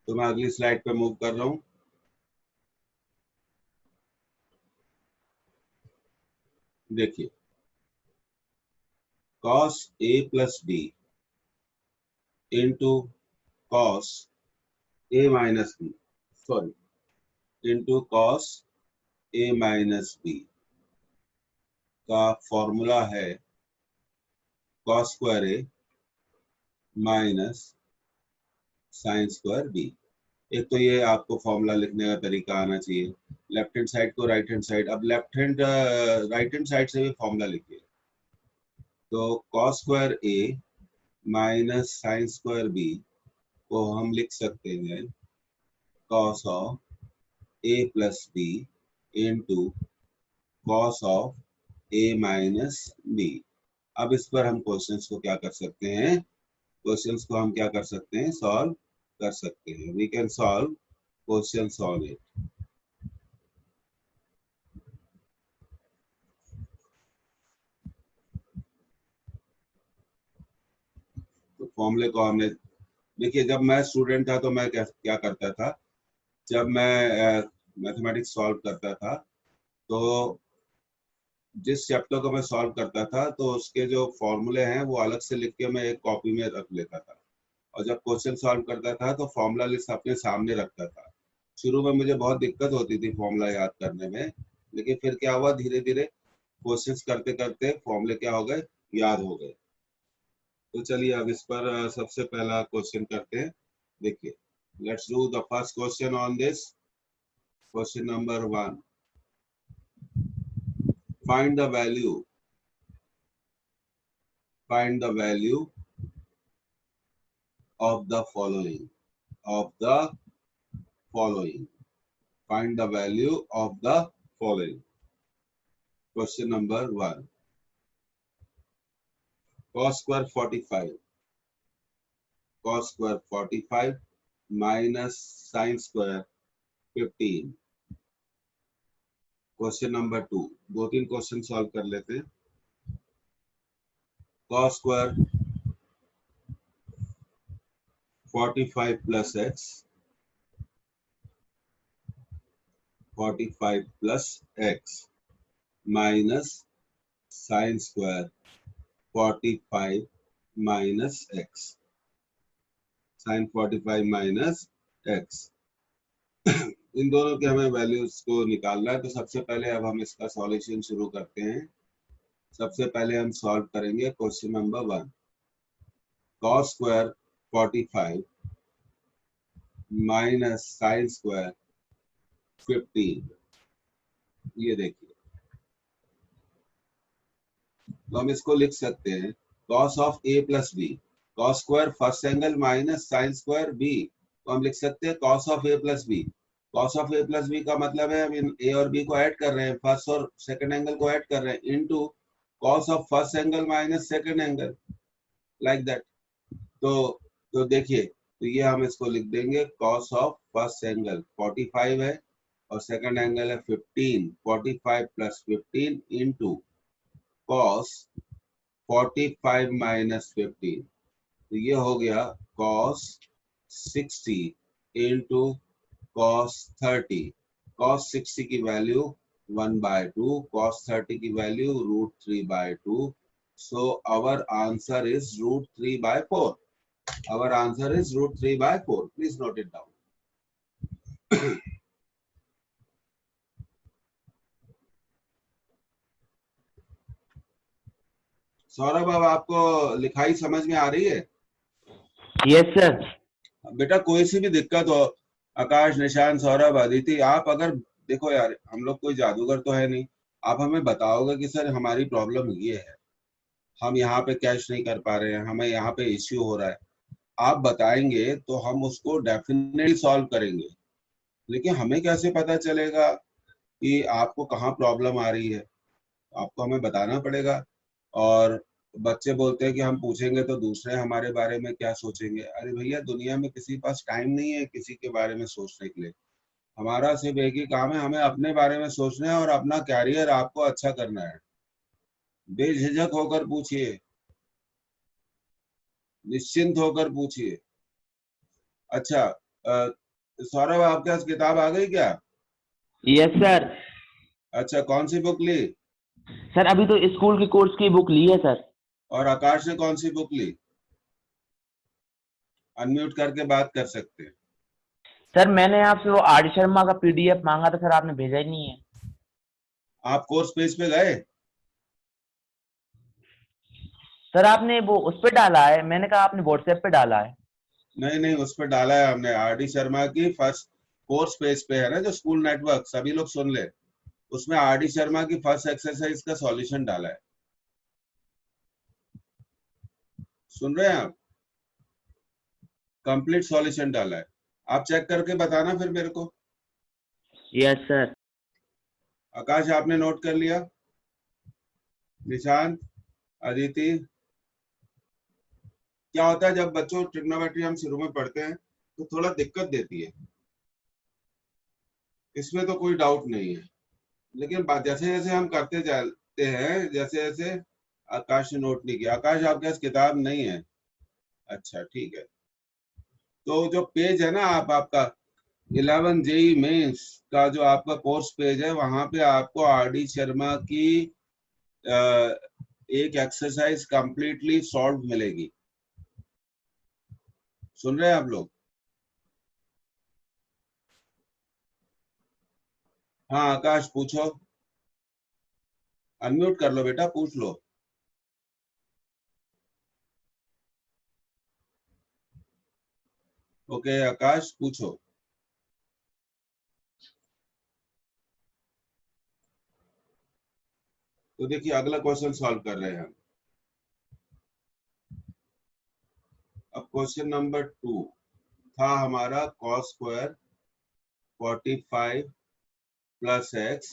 तो मैं अगली स्लाइड पे मूव कर रहा हूँ। देखिए, cos a plus b into cos a minus b, sorry, into cos a minus b का फॉर्मूला है cos square a minus sine square b। एक तो ये आपको फॉर्मूला लिखने का तरीका आना चाहिए। लेफ्ट हैंड साइड को राइट हैंड साइड, अब राइट हैंड साइड से भी फॉर्मूला लिखिए। तो cos square a minus sine square b को हम लिख सकते हैं cos of a plus b into cos of a minus b। अब इस पर हम क्वेश्चंस को क्या कर सकते हैं? क्वेश्चंस को हम क्या कर सकते हैं? सॉल्व कर सकते हैं। We can solve questions on it. तो फॉर्मूले को हमने, देखिए जब मैं स्टूडेंट था तो मैं क्या करता था, जब मैं मैथमेटिक्स सॉल्व करता था तो जिस चैप्टर को मैं सॉल्व करता था तो उसके जो फॉर्मूले हैं वो अलग से लिख के मैं एक कॉपी में रख लेता था। और जब क्वेश्चन सॉल्व करता था तो फॉर्मूला लिस्ट अपने सामने रखता था। शुरू में मुझे बहुत दिक्कत होती थी फॉर्मूला याद करने में, लेकिन फिर क्या हुआ, धीरे धीरे क्वेश्चंस करते करते फॉर्मूले क्या हो गए, याद हो गए। तो चलिए अब इस पर सबसे पहला क्वेश्चन करते हैं। देखिए, let's do the first question on this. Question number 1, find the value of the following find the value of the following. Question number 1, cos square 45 minus sin square 15. Question number 2, दो तीन क्वेश्चन सॉल्व कर लेते हैं। cos square 45 plus x 45 plus x minus sin square 45 minus x, sin 45 minus x। इन दोनों के हमें वैल्यूज को निकालना है। तो सबसे पहले अब हम इसका सॉल्यूशन शुरू करते हैं। सबसे पहले हम सॉल्व करेंगे question number 1, cos square 45 minus sine square 15। ये देखिए, तो हम इसको लिख सकते हैं cos of a plus b, cos square first angle minus sine square b, तो हम लिख सकते हैं cos of a plus b। cos of a plus b का मतलब है हम इन a और b को ऐड कर रहे हैं, फर्स्ट और सेकंड एंगल को ऐड कर रहे हैं, into cos of first angle minus second angle, like that. तो देखिए तो ये हम इसको लिख देंगे कॉस ऑफ फर्स्ट एंगल 45 है और सेकंड एंगल है 15, 45 प्लस 15 इंटू कॉस 45 माइनस 15, तो ये हो गया कॉस 60 इंटू कॉस 30। कॉस 60 की वैल्यू 1/2, कॉस 30 की value √3/2, so our answer is √3/4. Our answer is √3/4. Please note it down. Saurabh, अब आपको लिखाई समझ में आ रही है? Yes sir. बेटा कोई सी भी दिक्कत हो, आकाश, निशान, सौरभ, अदिति, आप अगर देखो यार, हम लोग कोई जादूगर तो है नहीं, आप हमें बताओगे कि सर हमारी प्रॉब्लम ये है, हम यहाँ पे कैश नहीं कर पा रहे हैं, हमें यहाँ पे इश्यू हो रहा है, आप बताएंगे तो हम उसको डेफिनेटली सॉल्व करेंगे। लेकिन हमें कैसे पता चलेगा कि आपको कहाँ प्रॉब्लम आ रही है? आपको हमें बताना पड़ेगा। और बच्चे बोलते हैं कि हम पूछेंगे तो दूसरे हमारे बारे में क्या सोचेंगे। अरे भैया, दुनिया में किसी के पास टाइम नहीं है किसी के बारे में सोचने के लिए। हमारा सिर्फ एक ही काम है, हमें अपने बारे में सोचना है और अपना कैरियर आपको अच्छा करना है। बेझिझक होकर पूछिए, निश्चिंत होकर पूछिए। अच्छा, सौरभ, आपके पास किताब आ गई क्या? Yes sir. अच्छा, कौन सी बुक ली? सर अभी तो स्कूल की कोर्स की बुक ली है सर। और आकाश ने कौन सी बुक ली? अनम्यूट करके बात कर सकते हैं। सर मैंने आपसे वो आर डी शर्मा का पीडीएफ मांगा था सर, आपने भेजा ही नहीं है। आप कोर्स पेज पे गए? सर आपने वो उस पे डाला है, मैंने कहा आपने व्हाट्सएप पे डाला है। नहीं नहीं, उस पर डाला है हमने। आर डी शर्मा की फर्स्ट कोर्स पेज पे है ना, जो स्कूल नेटवर्क, सभी लोग सुन ले, उसमें आर डी शर्मा की फर्स्ट एक्सरसाइज का सॉल्यूशन डाला है। सुन रहे हैं आप? कंप्लीट सॉल्यूशन डाला है, आप चेक करके बताना फिर मेरे को। Yes sir. आकाश, आपने नोट कर लिया? निशांत, अदिति, क्या होता है जब बच्चों ट्रिग्नोमेट्री हम शुरू में पढ़ते हैं तो थोड़ा दिक्कत देती है, इसमें तो कोई डाउट नहीं है। लेकिन जैसे जैसे हम करते जाते हैं, जैसे जैसे आकाश ने नोट नहीं किया। आकाश, आपके पास किताब नहीं है? अच्छा ठीक है। तो जो पेज है ना, आपका 11 जेई मेंस का जो आपका कोर्स पेज है, वहां पे आपको आर डी शर्मा की एक एक्सरसाइज कंप्लीटली सॉल्व मिलेगी। सुन रहे हैं आप लोग? हाँ आकाश, पूछो, अनम्यूट कर लो बेटा, पूछ लो। ओके आकाश, पूछो। तो देखिए, अगला क्वेश्चन सॉल्व कर रहे हैं हम। अब क्वेश्चन नंबर 2 था हमारा कॉस स्क्वायर 45 प्लस एक्स।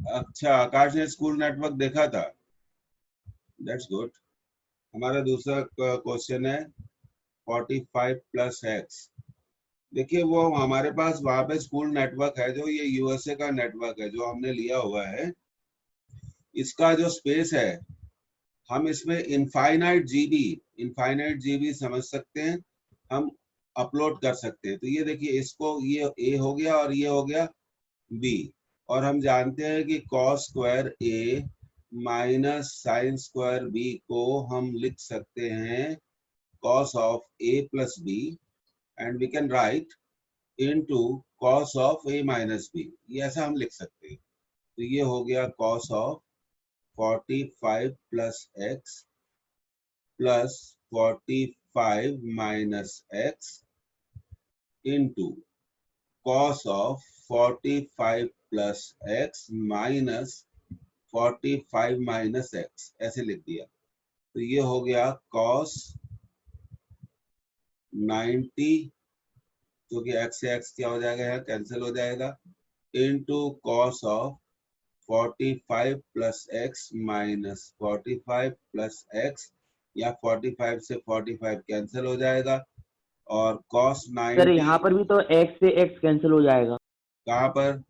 अच्छा, आकाश ने स्कूल नेटवर्क देखा था, दैट्स गुड। हमारा दूसरा क्वेश्चन है 45 प्लस एक्स। देखिए, वो हमारे पास वहां पे स्कूल नेटवर्क है, जो ये यूएसए का नेटवर्क है जो हमने लिया हुआ है। इसका जो स्पेस है, हम इसमें इनफाइनाइट जीबी समझ सकते हैं, हम अपलोड कर सकते हैं। तो ये देखिए, इसको ये ए हो गया और ये हो गया बी। और हम जानते हैं कि cos square A minus sine square B को हम लिख सकते हैं cos of A plus B, and we can write into cos of A minus B. ये ऐसा हम लिख सकते हैं। तो ये हो गया cos of 45 plus x plus 45 minus x into cos of 45 plus x minus 45 minus x, ऐसे लिख दिया। तो ये हो गया कॉस 90, क्योंकि एक्स से एक्स क्या हो जाएगा, यहाँ कैंसिल हो जाएगा, into cos of 45 plus x minus 45 plus x या 45 से 45 कैंसिल हो जाएगा और cos सर 90 यहाँ पर भी तो x से x कैंसिल हो जाएगा। कहाँ पर?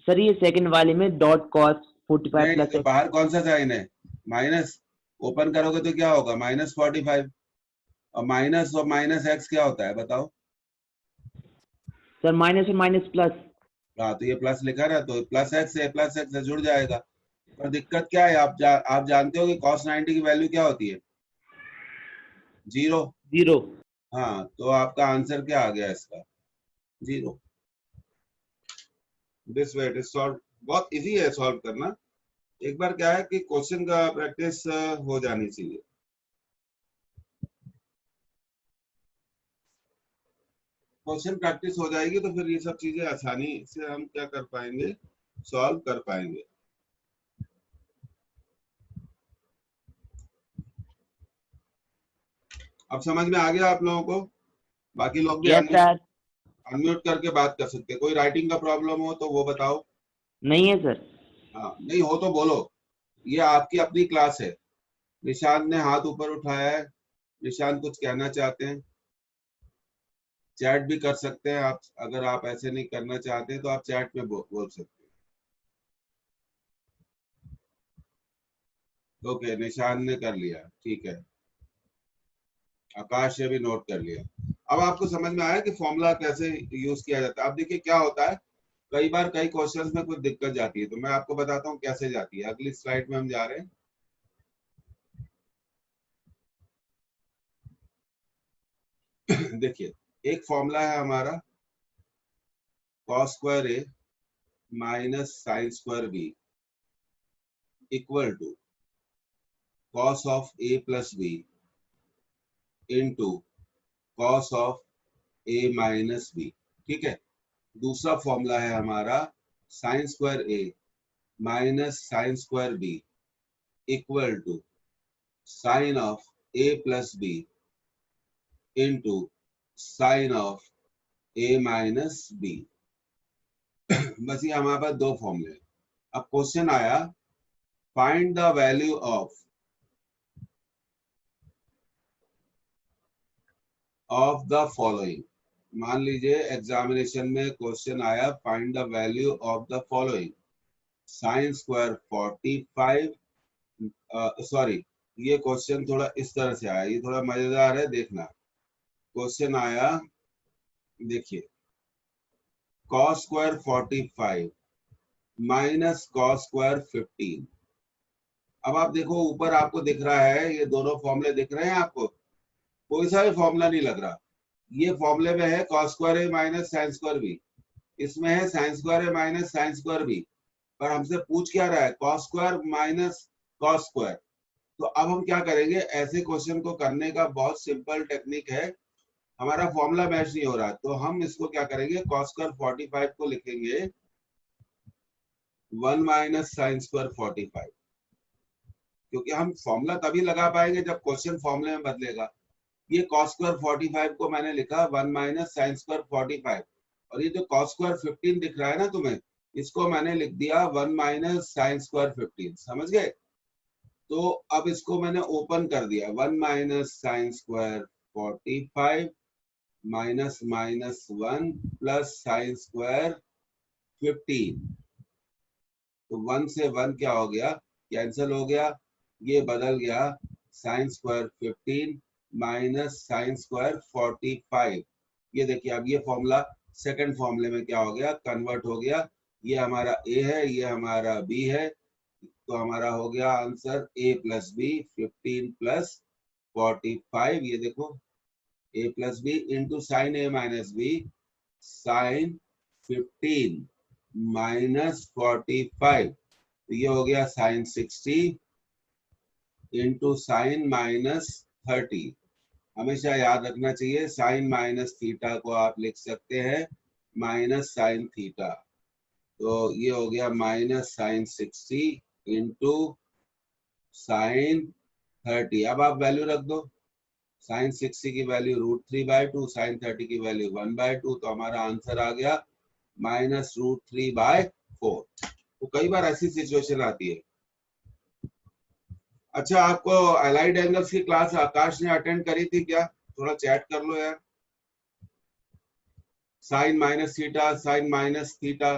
सर ये सेकंड वाले में डॉट कॉस 45 नहीं, प्लस तो बाहर कौन सा साइन है? माइनस। ओपन करोगे तो क्या होगा? -45 और माइनस एक्स क्या होता है बताओ? सर माइनस और माइनस प्लस। हाँ, तो ये प्लस लिखा ना, तो प्लस एक्स से जुड़ जाएगा। पर दिक्कत क्या है, आप जानते हो कि cos 90 की वैल्यू क्या होती है? 0। 0। हाँ, तो आपका आंसर क्या आ गया इसका? 0। This way it is solve. बहुत इजी है सॉल्व करना। एक बार क्या है कि क्वेश्चन का प्रैक्टिस हो जानी चाहिए। क्वेश्चन प्रैक्टिस हो जाएगी तो फिर ये सब चीजें आसानी से हम क्या कर पाएंगे, सॉल्व कर पाएंगे। अब समझ में आ गया आप लोगों को? बाकी लोग भी यस सर। अनम्यूट करके बात कर सकते हैं। कोई राइटिंग का प्रॉब्लम हो तो वो बताओ। नहीं है सर। हाँ, नहीं हो तो बोलो। ये आपकी अपनी क्लास है। निशांत ने हाथ ऊपर उठाया है। निशांत कुछ कहना चाहते हैं? चैट भी कर सकते हैं आप। अगर आप ऐसे नहीं करना चाहते तो आप चैट में बोल सकते हैं। ओके, निशांत ने कर लिया, ठीक है। आकाश ने भी नोट कर लिया। अब आपको समझ में आया कि फॉर्मूला कैसे यूज किया जाता है। अब देखिए क्या होता है, कई बार कई क्वेश्चंस में कुछ दिक्कत जाती है, तो मैं आपको बताता हूँ कैसे जाती है। अगली स्लाइड में हम जा रहे हैं। देखिए, एक फॉर्मूला है हमारा cos square A minus sine square B equal to cos of A plus B into cos of A minus B. ठीक है। दूसरा फॉर्मूला है हमारा sine square A minus sine square B equal to sine of A plus B into sine of A minus B. बस ये हमारे पास दो फॉर्मूले। अब क्वेश्चन आया, find the value of the following. मान लीजिए एग्जामिनेशन में क्वेश्चन आया, find the value of the following. Sine square 45, sorry, ये क्वेश्चन थोड़ा इस तरह से आया, ये थोड़ा मजेदार है, देखना। क्वेश्चन आया, देखिए, cos square 45 minus cos square 15। अब आप देखो ऊपर आपको दिख रहा है, ये दोनों फॉर्मूले दिख रहे हैं आपको? कोई सा भी फॉर्मूला नहीं लग रहा। ये फॉर्मूले में है cos square A minus sine square B, इसमें है sine square A minus sine square B, पर हमसे पूछ क्या रहा है? cos square minus cos square. तो अब हम क्या करेंगे, ऐसे क्वेश्चन को करने का बहुत सिंपल टेक्निक है। हमारा फॉर्मूला मैच नहीं हो रहा, तो हम इसको क्या करेंगे, cos स्क्वायर 45 को लिखेंगे 1 माइनस साइन स्क्वायर 45, क्योंकि हम फॉर्मूला तभी लगा पाएंगे जब क्वेश्चन फॉर्मूले में बदलेगा। ये cos स्क्वायर 45 को मैंने लिखा 1 माइनस साइन स्क्वायर 45, और ये जो cos स्क्वायर 15 दिख रहा है ना तुम्हें, इसको मैंने लिख दिया 1 माइनस साइन स्क्वायर 15। समझ गए? तो अब इसको मैंने ओपन कर दिया, 1 minus sine square 45 minus minus 1 plus sine square 15। तो 1 से 1 क्या हो गया, कैंसिल हो गया, ये बदल गया sine square 15 minus sine square 45। ये देखिए, अब ये फॉर्मूला सेकंड फॉर्मूले में क्या हो गया, कन्वर्ट हो गया। ये हमारा ए है, ये हमारा बी है, तो हमारा हो गया answer a plus B 15 plus 45। ये देखो a plus B into sine A minus B sine 15 minus 45। तो ये हो गया साइन 60 इंटू साइन माइनस 30। हमेशा याद रखना चाहिए, साइन माइनस थीटा को आप लिख सकते हैं माइनस साइन थीटा। तो ये हो गया माइनस साइन 60 इंटू साइन 30। अब आप वैल्यू रख दो, साइन 60 की वैल्यू √3/2, साइन 30 की वैल्यू 1/2, तो हमारा आंसर आ गया माइनस √3/4। तो कई बार ऐसी सिचुएशन आती है अच्छा, आपको अलाइड एंगल्स की क्लास आकाश ने अटेंड करी थी क्या? थोड़ा चैट कर लो यार। Sine minus theta, sine minus theta,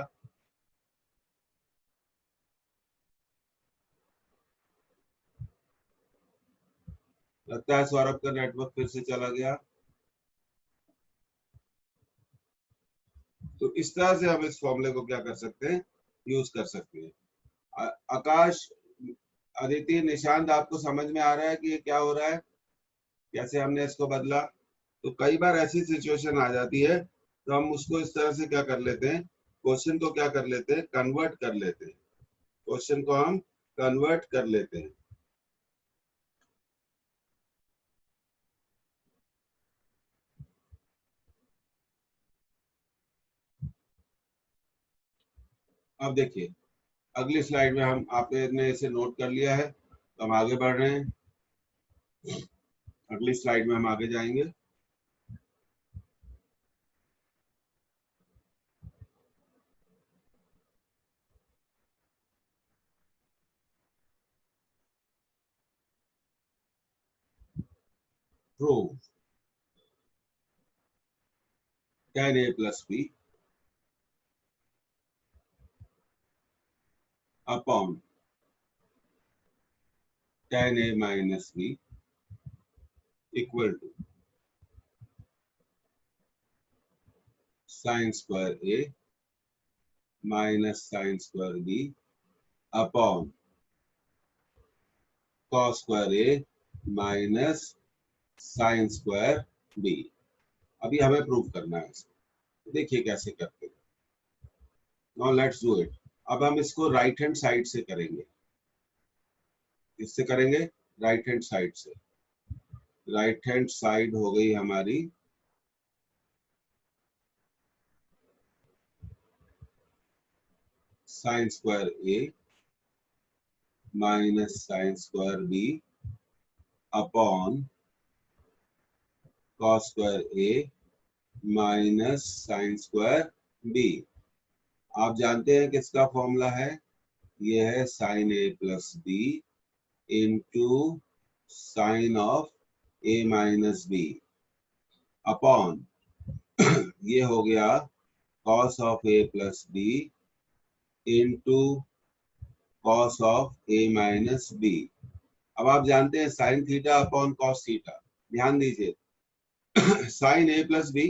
लगता है सौरभ का नेटवर्क फिर से चला गया। तो इस तरह से हम इस फॉर्मूले को क्या कर सकते हैं, यूज कर सकते हैं। आकाश, अदिति, निशांत, आपको समझ में आ रहा है कि ये क्या हो रहा है, कैसे हमने इसको बदला? तो कई बार ऐसी सिचुएशन आ जाती है तो हम उसको इस तरह से क्या कर लेते हैं, क्वेश्चन को क्या कर लेते हैं, कन्वर्ट कर लेते हैं। क्वेश्चन को हम कन्वर्ट कर लेते हैं। अब देखिए, अगली स्लाइड में हम, आपने इसे नोट कर लिया है तो हम आगे बढ़ रहे हैं। अगली स्लाइड में हम आगे जाएंगे। Prove tan a plus b upon tan a minus b equal to sin square a minus sin square b upon cos square a minus sin square b। अभी हमें प्रूव करना है इसको। देखिए कैसे करते हैं। Now let's do it. अब हम इसको राइट हैंड साइड से करेंगे। किससे करेंगे? राइट हैंड साइड से। राइट हैंड साइड हो गई हमारी sine square A minus sine square B upon cos square A minus sine square B. आप जानते हैं किसका फॉर्मूला है? ये है sine A plus B into sine of A minus B upon ये हो गया cos of A plus B into cos of A minus B. अब आप जानते हैं sine theta upon cos theta. ध्यान दीजिए, sine A plus B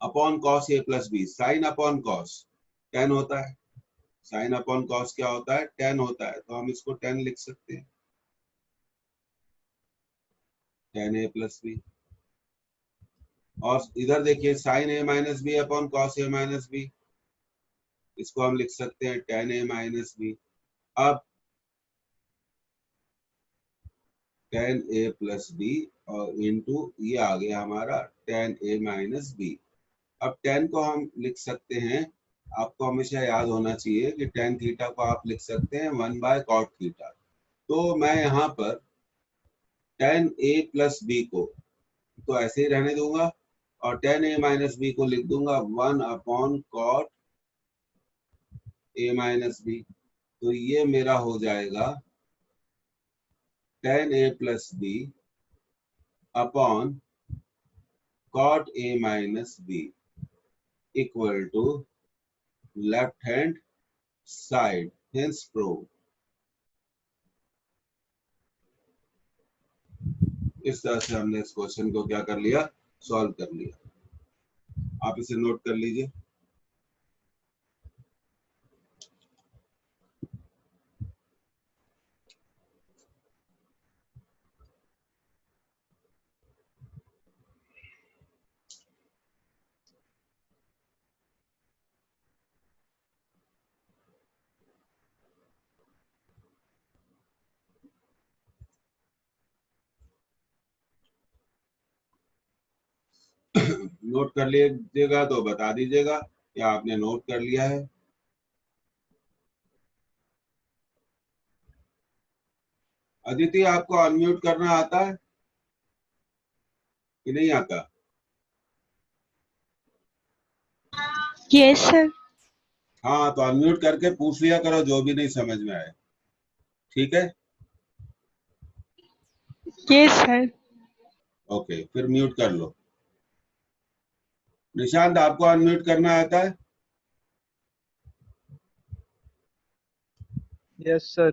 upon cos A plus B. Sine upon cos tan होता है। साइन अपॉन कॉस क्या होता है? टेन होता है। तो हम इसको टेन लिख सकते हैं, टेन ए प्लस बी। और इधर देखिए sine A minus B upon cos A minus B, इसको हम लिख सकते हैं टेन ए माइनस बी। अब टेन ए प्लस बी और इंटू ये आ गया हमारा टेन ए माइनस बी। अब टेन को हम लिख सकते हैं, आपको हमेशा याद होना चाहिए कि टेन थीटा को आप लिख सकते हैं 1/cot थीटा। तो मैं यहाँ पर टेन ए प्लस बी को तो ऐसे ही रहने दूंगा और टेन ए माइनस बी को लिख दूंगा 1/cot ए माइनस बी। तो ये मेरा हो जाएगा tan A plus B upon cot a minus b equal to left hand side, hence prove। इस तरह से हमने इस क्वेश्चन को क्या कर लिया, सॉल्व कर लिया। आप इसे नोट कर लीजिए। नोट कर लीजिएगा तो बता दीजिएगा या आपने नोट कर लिया है। अदिति, आपको अनम्यूट करना आता है कि नहीं आता? Yes sir. हाँ, तो अनम्यूट करके पूछ लिया करो जो भी नहीं समझ में आए। ठीक है? Yes, sir. ओके, फिर म्यूट कर लो। निशांत, आपको अनम्यूट करना आता है? Yes sir.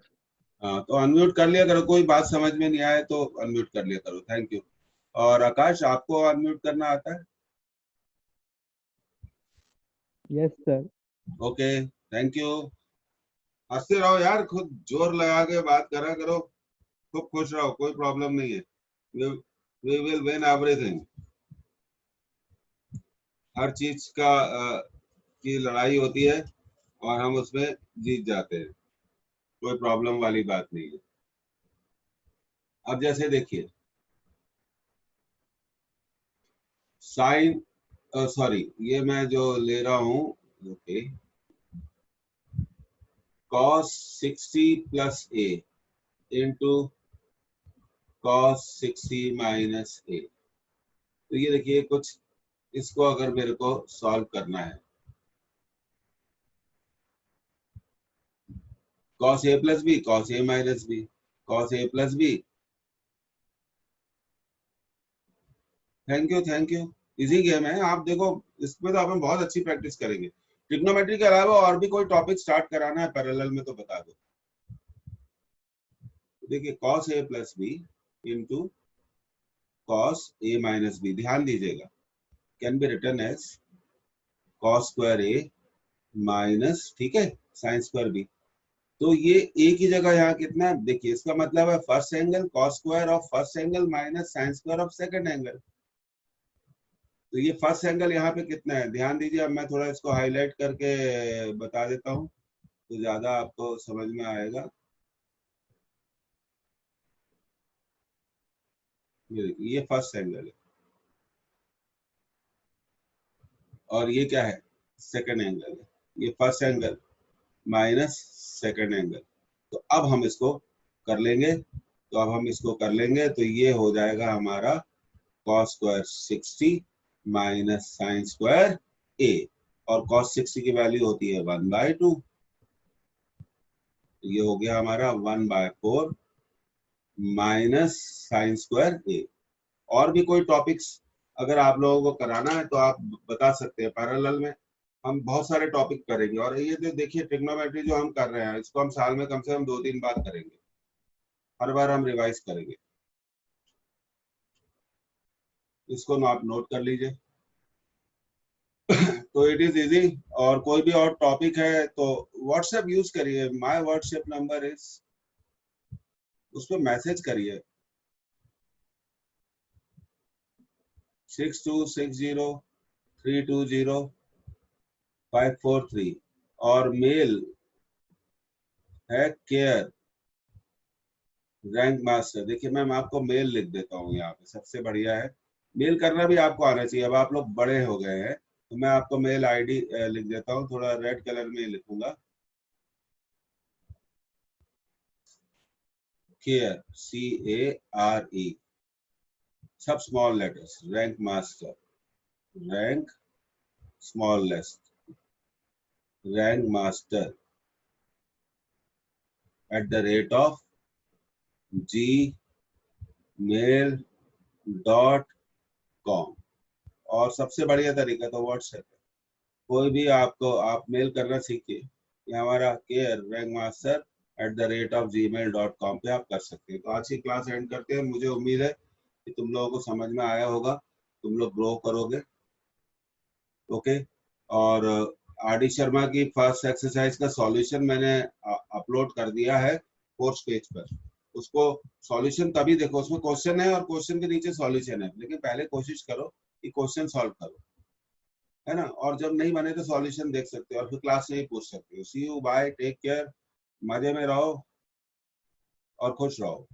हाँ, तो अनम्यूट कर लिया करो, कोई बात समझ में नहीं आए तो अनम्यूट कर लिया करो। Thank you. और आकाश, आपको अनम्यूट करना आता है? Yes sir. Okay, thank you. हंसते रहो यार, खुद जोर लगा के बात करा करो, खूब खुश रहो, कोई प्रॉब्लम नहीं है। We will win everything. हर चीज की लड़ाई होती है और हम उसमें जीत जाते हैं, कोई प्रॉब्लम वाली बात नहीं है। अब जैसे देखिए, साइन, सॉरी, ये मैं जो ले रहा हूं, okay, cos 60 plus a into cos 60 minus a। तो ये देखिए, कुछ इसको अगर मेरे को सॉल्व करना है, cos a plus b, cos a minus b, cos a plus b। Thank you, thank you. Easy game है, आप देखो, इसमें तो अपन बहुत अच्छी प्रैक्टिस करेंगे। ट्रिग्नोमेट्री के अलावा और भी कोई टॉपिक स्टार्ट कराना है पैरेलल में तो बता दो। देखिए, cos a plus b into cos a minus b, ध्यान दीजिएगा, can be written as cos square a minus, ठीक है, साइन स्क्वायर b। तो ये एक ही जगह यहाँ कितना है, देखिए, इसका मतलब है first angle cos square of first angle minus sine square of second angle. तो ये फर्स्ट एंगल यहाँ पे कितना है, ध्यान दीजिए। अब मैं थोड़ा इसको हाईलाइट करके बता देता हूँ तो ज्यादा आपको समझ में आएगा। ये देखिए, ये फर्स्ट एंगल है और ये क्या है, सेकंड एंगल है। ये first angle minus second angle. तो अब हम इसको कर लेंगे, तो ये हो जाएगा हमारा cos square 60 minus sine square a, और cos 60 की वैल्यू होती है 1/2। ये हो गया हमारा 1/4 माइनस साइन स्क्वायर a। और भी कोई टॉपिक्स अगर आप लोगों को कराना है तो आप बता सकते हैं। पैरेलल में हम बहुत सारे टॉपिक करेंगे, और ये जो देखिए, ट्रिग्नोमेट्री जो हम कर रहे हैं, इसको हम साल में कम से कम 2-3 बार करेंगे, हर बार हम रिवाइज करेंगे। इसको आप नोट कर लीजिए। तो इट इज इजी। और कोई भी और टॉपिक है तो व्हाट्सएप यूज करिए, माय व्हाट्सएप नंबर इज, उस पर मैसेज करिए 6260320543, और मेल है केयर रैंक मास्टर। देखिए, मैं आपको मेल लिख देता हूँ यहाँ पे, सबसे बढ़िया है। मेल करना भी आपको आना चाहिए, अब आप लोग बड़े हो गए हैं तो मैं आपको मेल आईडी लिख देता हूँ, थोड़ा रेड कलर में लिखूंगा, केयर CARE, सब small letters, rank master, rank small letter, rank master @gmail.com। और सबसे बढ़िया तरीका तो व्हाट्सएप है। कोई भी आपको, आप मेल करना सीखिए, ये हमारा केयर रैंक मास्टर @gmail.com पे आप कर सकते हैं। तो आज की क्लास एंड करते हैं। मुझे उम्मीद है कि तुम लोगों को समझ में आया होगा, तुम लोग ग्रो करोगे। ओके, और RD शर्मा की फर्स्ट एक्सरसाइज का सॉल्यूशन मैंने अपलोड कर दिया है 4th पेज पर। उसको सॉल्यूशन तभी देखो, उसमें क्वेश्चन है और क्वेश्चन के नीचे सॉल्यूशन है, लेकिन पहले कोशिश करो कि क्वेश्चन सॉल्व करो, है ना। और जब नहीं बने तो सॉल्यूशन देख सकते हो और फिर क्लास में ही पूछ सकते हो। सी यू, बाय, टेक केयर, मजे में रहो और खुश रहो।